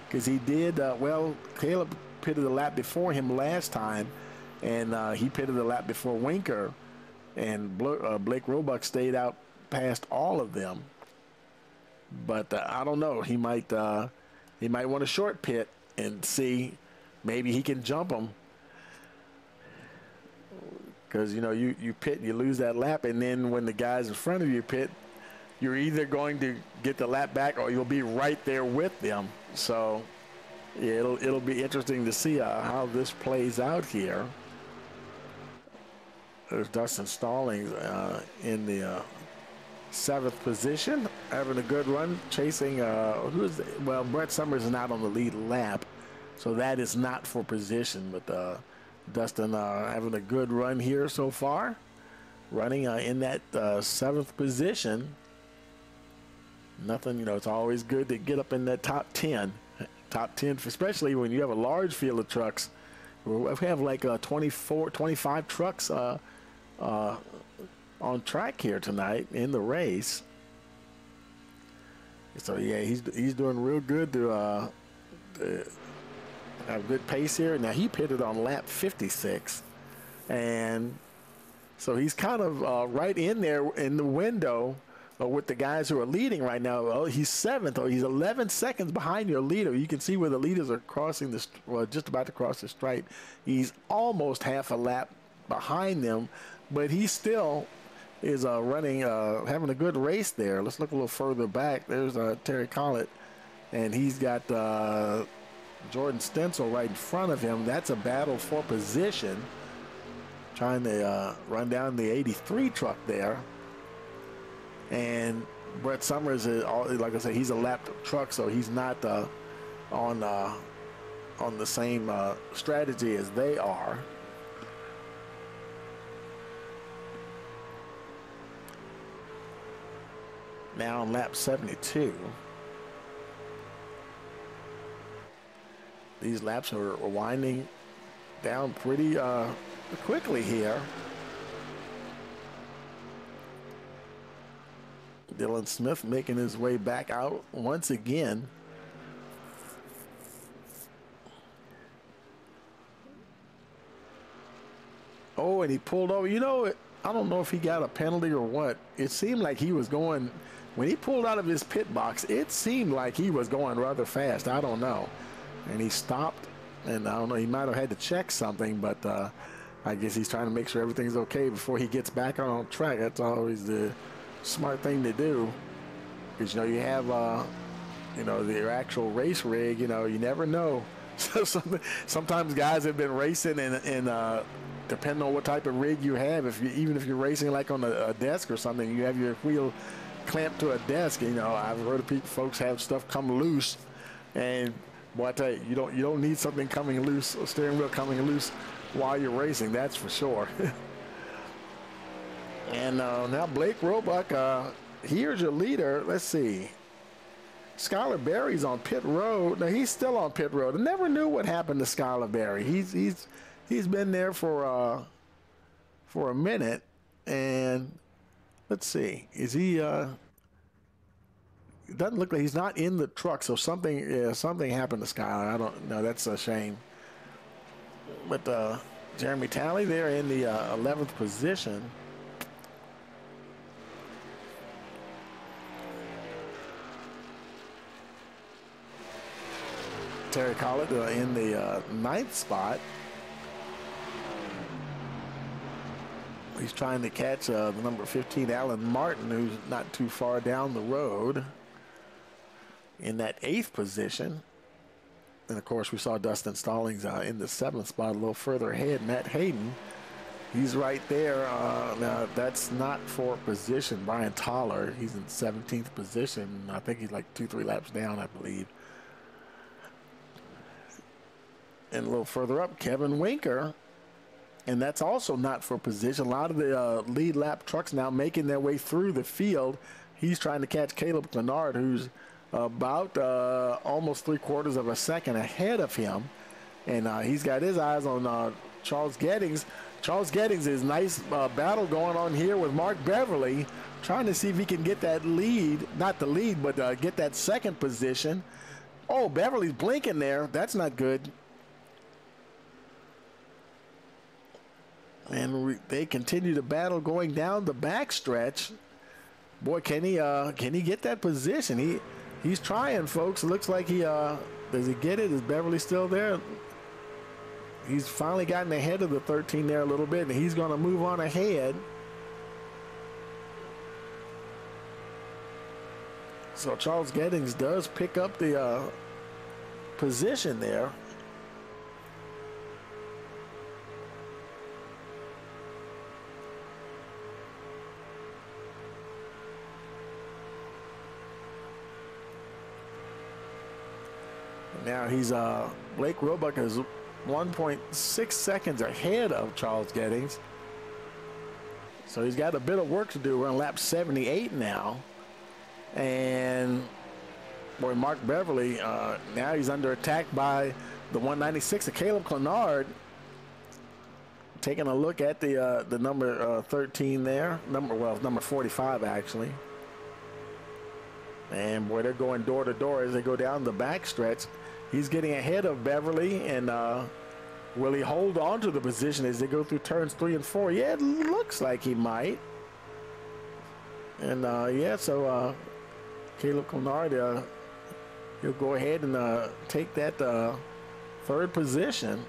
because he did, well, Caleb pitted a lap before him last time, and he pitted a lap before Winker, and Blake Roebuck stayed out past all of them. But I don't know. He might want a short pit and see maybe he can jump him. Because, you know, you pit and you lose that lap, and then when the guys in front of you pit, you're either going to get the lap back or you'll be right there with them. So yeah, it'll be interesting to see how this plays out here. There's Dustin Stallings in the 7th position, having a good run, chasing, well, Brett Summers is not on the lead lap, so that is not for position, but Dustin having a good run here so far, running in that 7th position. Nothing, you know, it's always good to get up in that top 10, especially when you have a large field of trucks. We have like 24, 25 trucks on track here tonight in the race. So yeah, he's doing real good to have good pace here. Now he pitted on lap 56, and so he's kind of right in there in the window with the guys who are leading right now. Well, he's 7th, or he's 11 seconds behind your leader. You can see where the leaders are crossing this, well, just about to cross the stripe. He's almost half a lap behind them, but he still is running, having a good race there. Let's look a little further back. There's Terry Collett, and he's got Jordan Stencil right in front of him. That's a battle for position, trying to run down the 83 truck there. And Brett Summers is, like I said, he's a lapped truck, so he's not on the same strategy as they are. Now on lap 72. These laps are winding down pretty quickly here. Dylan Smith making his way back out once again. when he pulled over, you know, I don't know if he got a penalty or what. It seemed like he was going, when he pulled out of his pit box, it seemed like he was going rather fast. I don't know. And he stopped, and I don't know, he might have had to check something, but I guess he's trying to make sure everything's okay before he gets back on track. That's always the smart thing to do. Because, you know, you have, you know, the actual race rig, you know, you never know. So sometimes guys have been racing and depending on what type of rig you have, even if you're racing like on a desk or something, you have your wheel clamped to a desk. You know, I've heard of folks have stuff come loose, and boy, I tell you, you don't need something coming loose, a steering wheel coming loose while you're racing. That's for sure. And now Blake Roebuck, here's your leader. Let's see. Skylar Berry's on pit road. Now he's still on pit road. I never knew what happened to Skylar Berry. He's been there for a minute, and let's see. Is he? It doesn't look like he's not in the truck. So something happened to Skylar. I don't know. That's a shame. But Jeremy Talley there in the 11th position. Terry Collett in the 9th spot. He's trying to catch the number 15, Alan Martin, who's not too far down the road in that 8th position. And, of course, we saw Dustin Stallings in the 7th spot, a little further ahead. Matt Hayden, he's right there. Now, that's not for position. Brian Toller, he's in 17th position. I think he's like 2-3 laps down, I believe. And a little further up, Kevin Winker, and that's also not for position. A lot of the lead lap trucks now making their way through the field. He's trying to catch Caleb Clenard, who's about almost 3/4 of a second ahead of him. And he's got his eyes on Charles Gettings. Charles Gettings is nice battle going on here with Mark Beverly, trying to see if he can get that lead, not the lead, but get that second position. Oh, Beverly's blinking there. That's not good. And they continue to battle going down the backstretch. Boy, can he get that position? He's trying, folks. It looks like does he get it? Is Beverly still there? He's finally gotten ahead of the 13 there a little bit, and he's going to move on ahead. So Charles Gettings does pick up the position there. Now he's Blake Roebuck is 1.6 seconds ahead of Charles Gettings. So he's got a bit of work to do. We're on lap 78 now. And boy, Mark Beverly, now he's under attack by the 196 of Caleb Clenard. Taking a look at the number 13 there. Number 45 actually. And boy, they're going door to door as they go down the backstretch. He's getting ahead of Beverly, and will he hold on to the position as they go through turns 3 and 4? Yeah, it looks like he might. And yeah, so Caleb Clenard, he'll go ahead and take that 3rd position.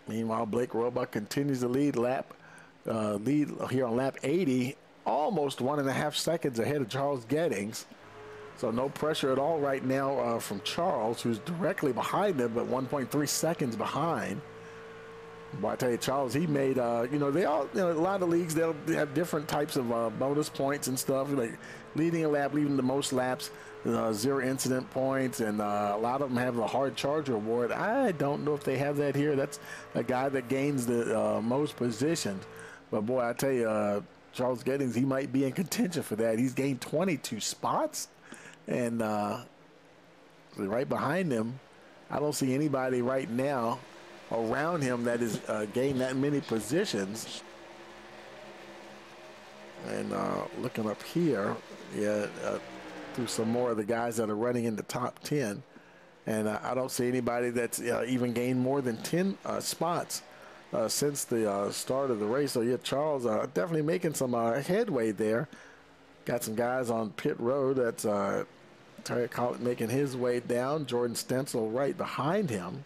Meanwhile, Blake Roebuck continues to lead here on lap 80, almost 1.5 seconds ahead of Charles Gettings. So no pressure at all right now from Charles, who's directly behind him, but 1.3 seconds behind. But I tell you, Charles, he made, they all, a lot of leagues, they'll have different types of bonus points and stuff, like leading a lap, leading the most laps, 0 incident points, and a lot of them have the hard charger award. I don't know if they have that here. That's a guy that gains the most positions. But boy, I tell you, Charles Gettings, he might be in contention for that. He's gained 22 spots, and right behind him, I don't see anybody right now around him that is gained that many positions. And looking up here, through some more of the guys that are running in the top 10. And I don't see anybody that's even gained more than 10 spots since the start of the race. So, yeah, Charles definitely making some headway there. Got some guys on pit road. That's Terry Collett making his way down. Jordan Stencil right behind him.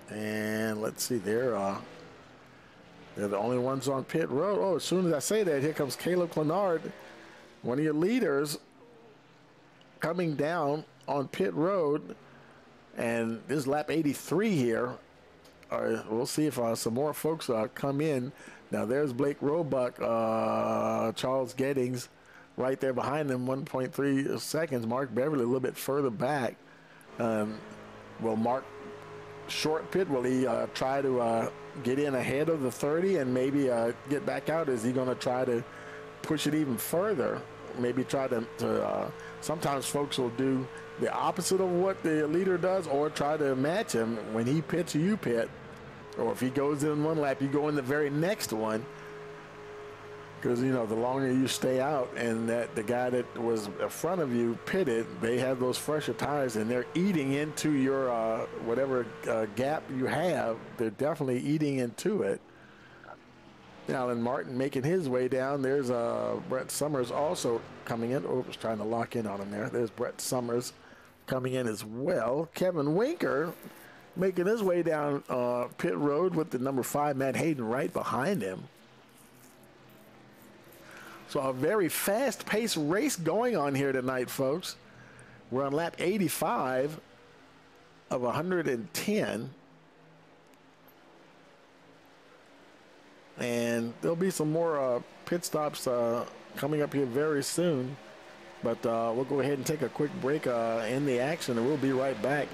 And let's see, they're the only ones on pit road. Oh, as soon as I say that, here comes Caleb Clenard, one of your leaders, coming down on pit road. And this is lap 83 here. We'll see if some more folks come in. Now there's Blake Roebuck, Charles Gettings right there behind them, 1.3 seconds. Mark Beverly a little bit further back. Will Mark short pit? Will he try to get in ahead of the 30 and maybe get back out? Is he going to try to push it even further? Maybe try to sometimes folks will do the opposite of what the leader does, or try to match him. When he pits, you pit. Or if he goes in one lap, you go in the very next one. Because, you know, the longer you stay out and that the guy that was in front of you pitted, they have those fresher tires and they're eating into your whatever gap you have. They're definitely eating into it. Alan Martin making his way down. There's Brett Summers also coming in. Oh, I was trying to lock in on him there. There's Brett Summers coming in as well. Kevin Winker making his way down pit road with the number 5 Matt Hayden right behind him. So a very fast-paced race going on here tonight, folks. We're on lap 85 of 110. And there'll be some more pit stops coming up here very soon. But we'll go ahead and take a quick break in the action, and we'll be right back.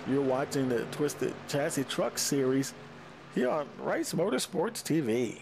You're watching the Twisted Chassis Truck Series here on Rice Motorsports TV.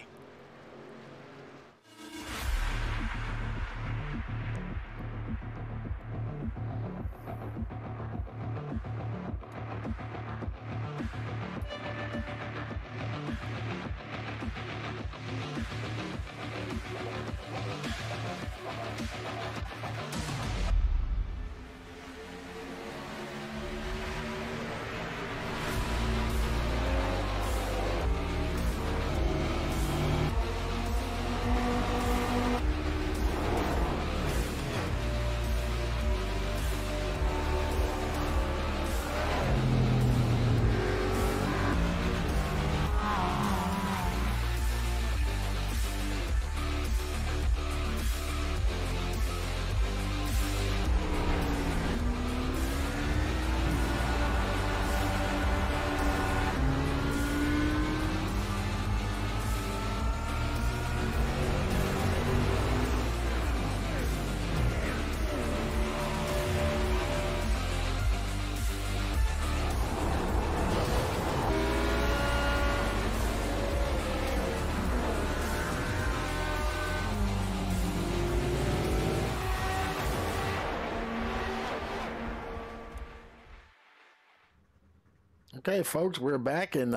Okay, folks, we're back, and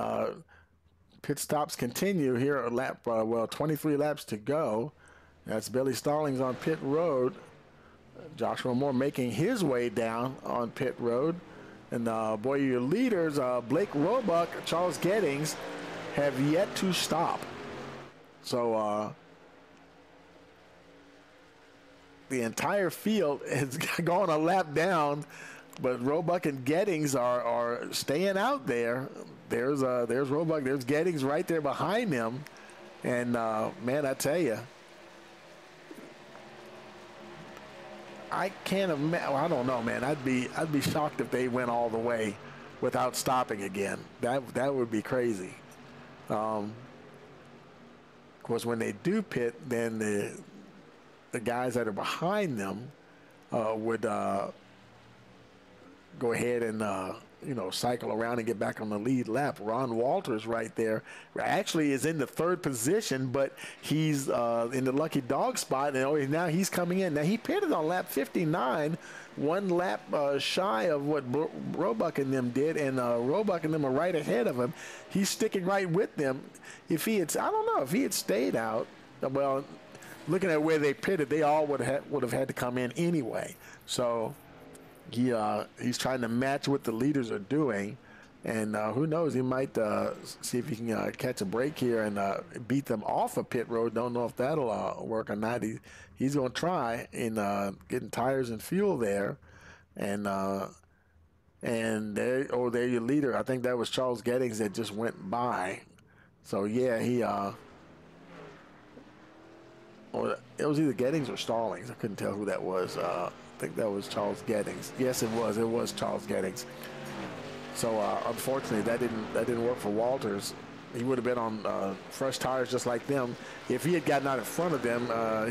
pit stops continue here at lap, 23 laps to go. That's Billy Stallings on pit road. Joshua Moore making his way down on pit road. And boy, your leaders, Blake Roebuck, Charles Gettings, have yet to stop. So the entire field has gone a lap down. But Roebuck and Gettings are staying out there. There's Roebuck. There's Gettings right there behind him. And man, I tell you, I can't imagine. Well, I don't know, man. I'd be shocked if they went all the way without stopping again. That would be crazy. Of course, when they do pit, then the guys that are behind them would. Go ahead and you know, cycle around and get back on the lead lap. Ron Walters right there actually is in the third position, but he's in the lucky dog spot, and now he's coming in. Now, he pitted on lap 59, one lap shy of what Roebuck and them did, and Roebuck and them are right ahead of him. He's sticking right with them. If he had, I don't know, if he had stayed out, well, looking at where they pitted, they all would have had to come in anyway. So he's trying to match what the leaders are doing, and who knows, he might see if he can catch a break here and beat them off of pit road. Don't know if that'll work or not. He's going to try in getting tires and fuel there, and there your leader. I think that was Charles Gettings that just went by. So yeah, he or it was either Gettings or Stallings. I couldn't tell who that was. I think that was Charles Gettings. Yes, it was. It was Charles Gettings. So unfortunately, that didn't work for Walters. He would have been on fresh tires just like them. If he had gotten out in front of them,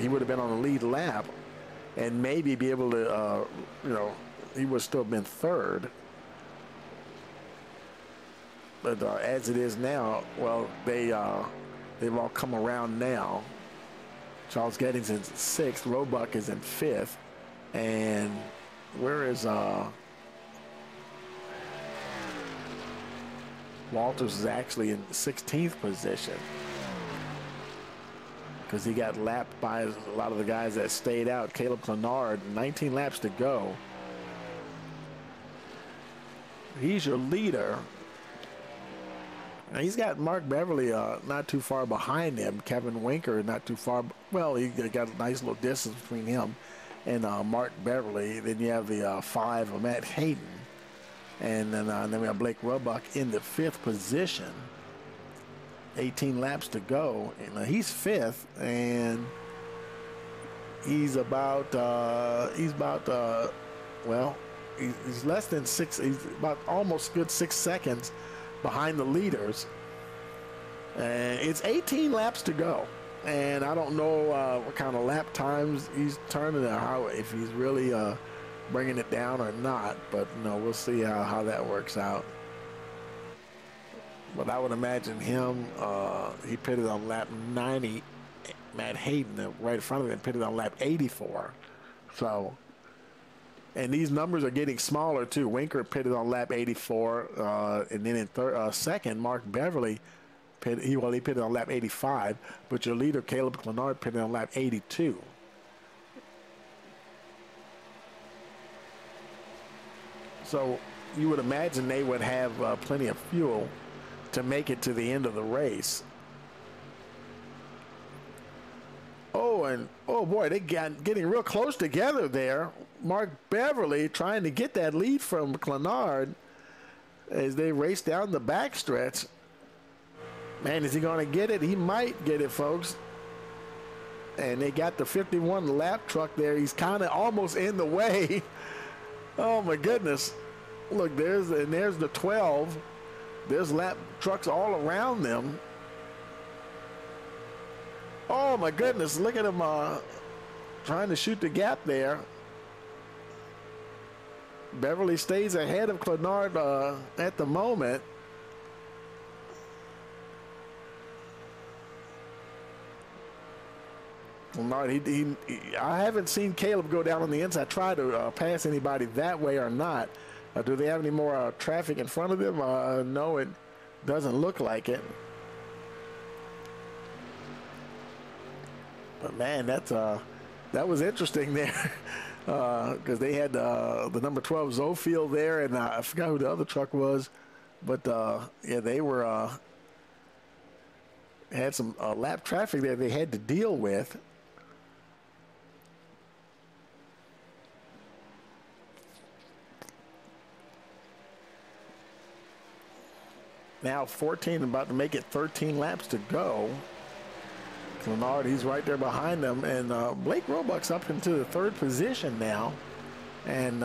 he would have been on the lead lap, and maybe be able to, you know, he would still have been third. But as it is now, well, they've all come around now. Charles Gettings is in sixth. Roebuck is in fifth. And where is Walters is actually in 16th position because he got lapped by a lot of the guys that stayed out. Caleb Clenard, 19 laps to go. He's your leader. And he's got Mark Beverly not too far behind him. Kevin Winker not too far. Well, he got a nice little distance between him and Mark Beverly. Then you have the 5 of Matt Hayden. And then we have Blake Roebuck in the 5th position. 18 laps to go. And he's 5th, and he's less than 6. He's about almost good 6 seconds behind the leaders. And it's 18 laps to go. And I don't know what kind of lap times he's turning or how, if he's really bringing it down or not, but we'll see how that works out. But I would imagine him, he pitted on lap 90. Matt Hayden, right in front of him, pitted on lap 84. So, and these numbers are getting smaller too. Winker pitted on lap 84, and then in second, Mark Beverly he pitted on lap 85, but your leader Caleb Clenard pitted on lap 82. So you would imagine they would have plenty of fuel to make it to the end of the race. Oh, and oh boy, they got getting real close together there. Mark Beverly trying to get that lead from Clenard as they race down the backstretch. Man, is he going to get it? He might get it, folks. And they got the 51 lap truck there. He's kind of almost in the way. Oh my goodness. Look, there's the 12. There's lap trucks all around them. Oh my goodness, look at him trying to shoot the gap there. Beverly stays ahead of Clenard at the moment. Clenard, I haven't seen Caleb go down on the inside, try to pass anybody that way or not. Do they have any more traffic in front of them? No, it doesn't look like it. But man, that was interesting there, because they had the number 12 Zofield there, and I forgot who the other truck was, but yeah, they were had some lap traffic there they had to deal with. Now 14, about to make it 13 laps to go. Clenard, he's right there behind them, and Blake Roebuck's up into the 3rd position now, and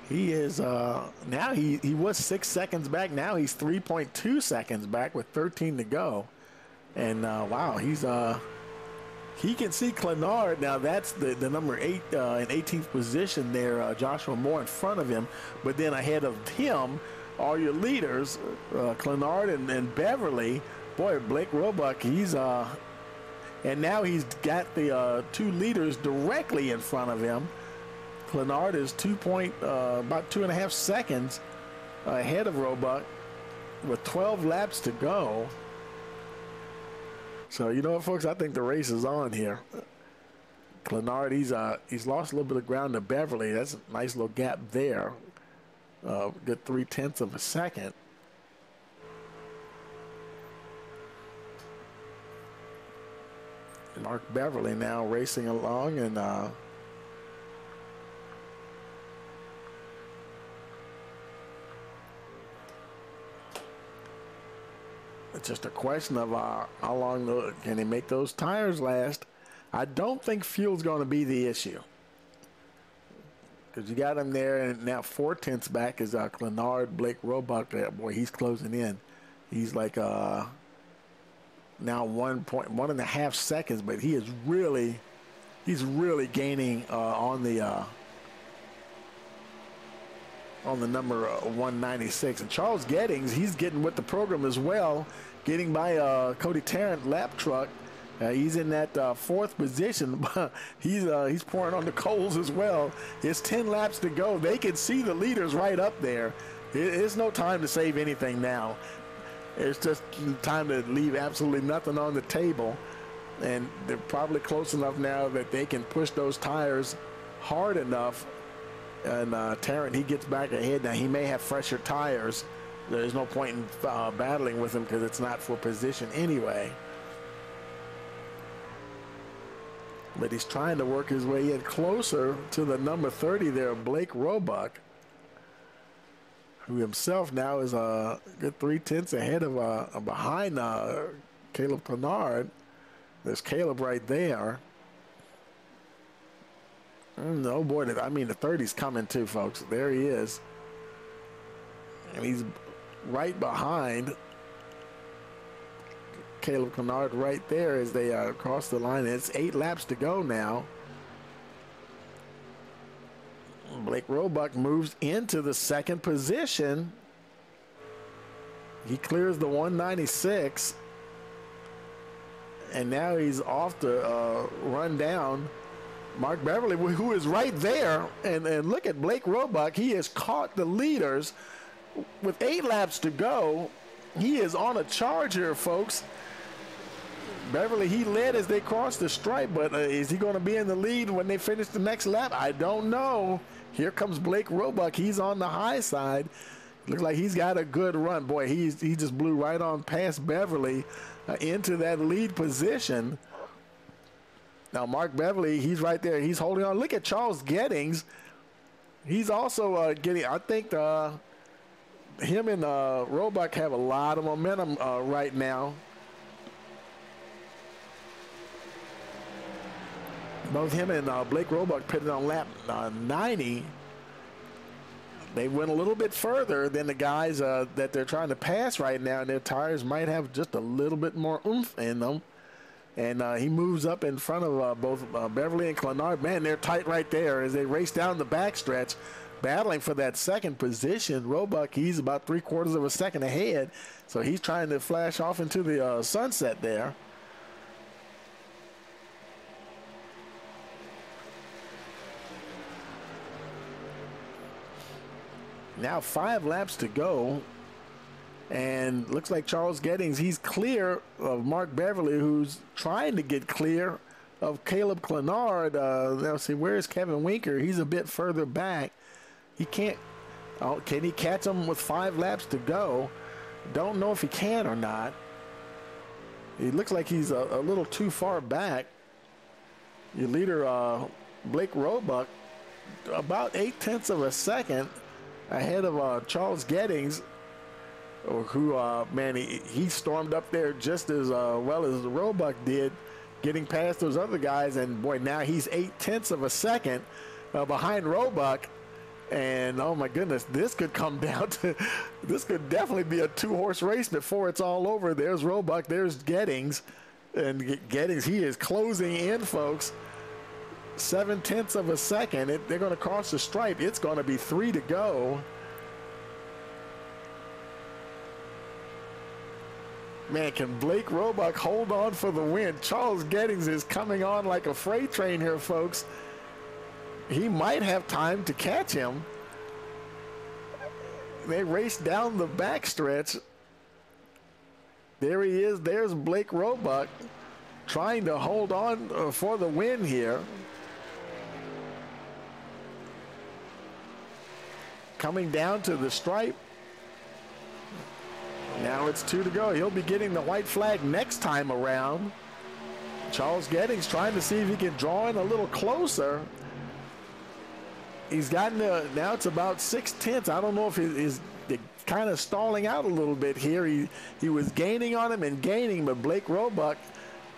he is now he was 6 seconds back. Now he's 3.2 seconds back with 13 to go, and wow, he's he can see Clenard. Now that's the number 8 in 18th position there, Joshua Moore in front of him. But then ahead of him are your leaders, Clenard and Beverly. Boy, Blake Roebuck, he's and now he's got the 2 leaders directly in front of him. Clenard is about 2.5 seconds ahead of Roebuck with 12 laps to go. So you know what, folks? I think the race is on here. Clenard, he's lost a little bit of ground to Beverly. That's a nice little gap there. Good 0.3 of a second. Mark Beverly now racing along, and it's just a question of how long can he make those tires last. I don't think fuel's going to be the issue, because you got him there, and now 0.4 back is Clenard. Blake Roebuck. Boy, he's closing in. He's like now 1.5 seconds, but he's really gaining on the number 196. And Charles Gettings, he's getting with the program as well, getting by Cody Tarrant lap truck. He's in that 4th position. He's pouring on the coals as well. It's 10 laps to go. They can see the leaders right up there. It's no time to save anything now. It's just time to leave absolutely nothing on the table. And they're probably close enough now that they can push those tires hard enough. And Tarrant, he gets back ahead. Now, he may have fresher tires. There's no point in battling with him because it's not for position anyway. But he's trying to work his way in closer to the number 30 there, Blake Roebuck, who himself now is a good 0.3 ahead of behind Caleb Clenard. There's Caleb right there. Oh boy, I mean the 30's coming too, folks. There he is, and he's right behind Caleb Clenard right there as they cross the line. It's 8 laps to go now. Blake Roebuck moves into the 2nd position. He clears the 196. And now he's off to run down Mark Beverly, who is right there. And look at Blake Roebuck. He has caught the leaders with 8 laps to go. He is on a charge here, folks. Beverly, he led as they crossed the stripe, but is he going to be in the lead when they finish the next lap? I don't know. Here comes Blake Roebuck. He's on the high side. Looks like he's got a good run. Boy, he just blew right on past Beverly into that lead position. Now, Mark Beverly, he's right there. He's holding on. Look at Charles Gettings. He's also getting, I think him and Roebuck have a lot of momentum right now. Both him and Blake Roebuck pitted on lap 90. They went a little bit further than the guys that they're trying to pass right now, and their tires might have just a little bit more oomph in them. And he moves up in front of both Beverly and Clenard. Man, they're tight right there as they race down the backstretch, battling for that 2nd position. Roebuck, he's about 3/4 of a second ahead, so he's trying to flash off into the sunset there. Now 5 laps to go, and looks like Charles Gettings, he's clear of Mark Beverly, who's trying to get clear of Caleb Clenard. Let's see, where's Kevin Winker? He's a bit further back. He can't, can he catch him with 5 laps to go? Don't know if he can or not. He looks like he's a little too far back. Your leader, Blake Roebuck, about 0.8 of a second ahead of Charles Gettings, who, man, he stormed up there just as well as Roebuck did, getting past those other guys. And, boy, now he's 0.8 of a second behind Roebuck. And, oh, my goodness, this could come down to – this could definitely be a 2-horse race before it's all over. There's Roebuck. There's Gettings. And Gettings, he is closing in, folks. 0.7 of a second. They're going to cross the stripe. It's going to be 3 to go. Man, can Blake Roebuck hold on for the win? Charles Gettings is coming on like a freight train here, folks. He might have time to catch him. They race down the backstretch. There he is. There's Blake Roebuck trying to hold on for the win here. Coming down to the stripe. Now it's 2 to go. He'll be getting the white flag next time around. Charles Gettings trying to see if he can draw in a little closer. He's gotten now it's about 0.6. I don't know if he's kind of stalling out a little bit here. He was gaining on him and gaining, but Blake Roebuck,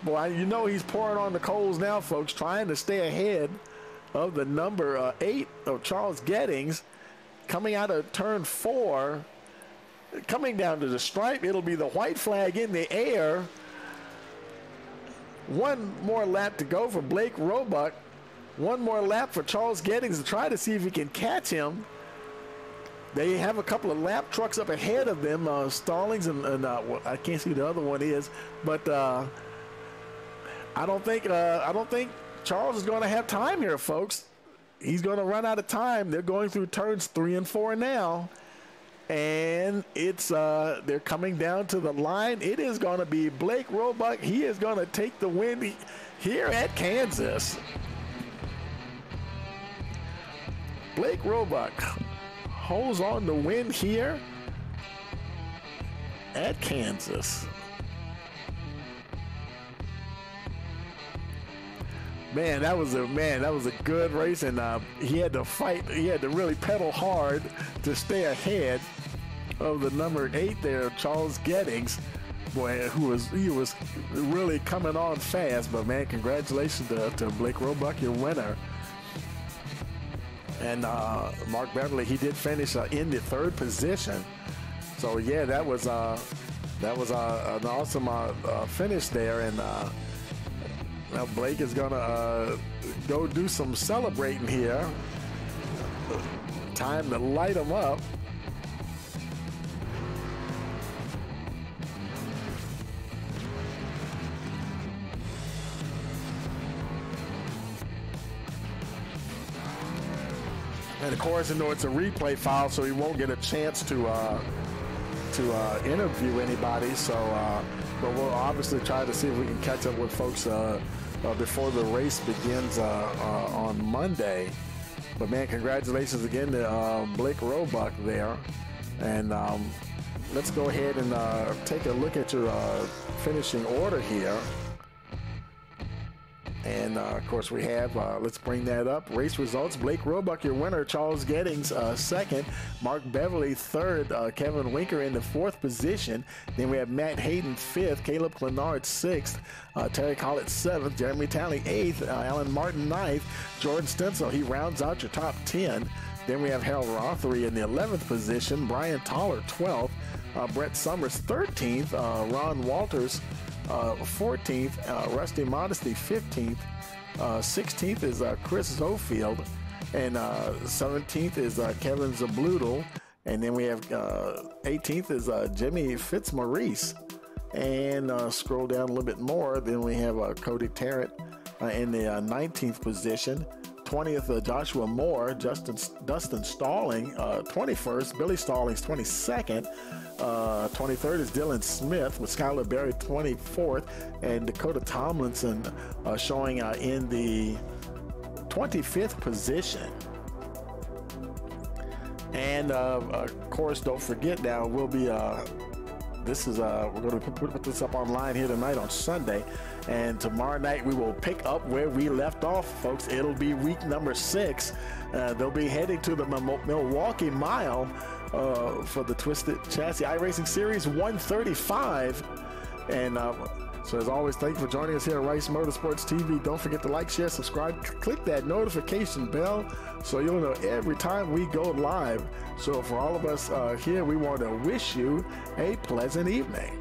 boy, you know he's pouring on the coals now, folks, trying to stay ahead of the number 8 of Charles Gettings. Coming out of turn 4. Coming down to the stripe, it'll be the white flag in the air. One more lap to go for Blake Roebuck. One more lap for Charles Gettings to try to see if he can catch him. They have a couple of lap trucks up ahead of them, Stallings and well, I can't see who the other one is, but I don't think Charles is going to have time here, folks. He's going to run out of time. They're going through turns 3 and 4 now. And it's they're coming down to the line. It is going to be Blake Roebuck. He is going to take the win here at Kansas. Blake Roebuck holds on to win here at Kansas. Man, that was a good race, and he had to fight. He had to really pedal hard to stay ahead of the number 8 there, Charles Gettings. Boy, he was really coming on fast. But man, congratulations to Blake Roebuck, your winner. And Mark Beverly, he did finish in the 3rd position. So yeah, that was an awesome finish there, and. Now Blake is gonna go do some celebrating here. Time to light him up. And of course, you know it's a replay file, so he won't get a chance to interview anybody. So, but we'll obviously try to see if we can catch up with folks before the race begins on Monday. But man, congratulations again to Blake Roebuck there. And let's go ahead and take a look at your finishing order here. And of course we have, let's bring that up. Race results: Blake Roebuck, your winner. Charles Gettings, 2nd. Mark Beverly, 3rd. Kevin Winker in the 4th position. Then we have Matt Hayden, 5th. Caleb Clenard, 6th. Terry Collett, 7th. Jeremy Talley, 8th. Alan Martin, 9th. Jordan Stencil, he rounds out your top 10. Then we have Harold Rothery in the 11th position. Brian Toller, 12th. Brett Summers, 13th. Ron Walters, 14th, Rusty Modesty 15th, 16th is Chris Zofield, and 17th is Kevin Zabludel, and then we have 18th is Jimmy Fitzmaurice, and scroll down a little bit more, then we have Cody Tarrant in the 19th position. 20th, Joshua Moore. Dustin Stalling, 21st. Billy Stallings, 22nd. 23rd is Dylan Smith with Skylar Berry, 24th. And Dakota Tomlinson showing in the 25th position. And of course, don't forget now, we'll be we're going to put this up online here tonight on Sunday, and tomorrow night we will pick up where we left off, folks. It'll be week number 6. They'll be heading to the Milwaukee Mile for the Twisted Chassis iRacing Series 135. And so as always, thank you for joining us here at Rice Motorsports TV. Don't forget to like, share, subscribe, click that notification bell so you'll know every time we go live. So for all of us here, we want to wish you a pleasant evening.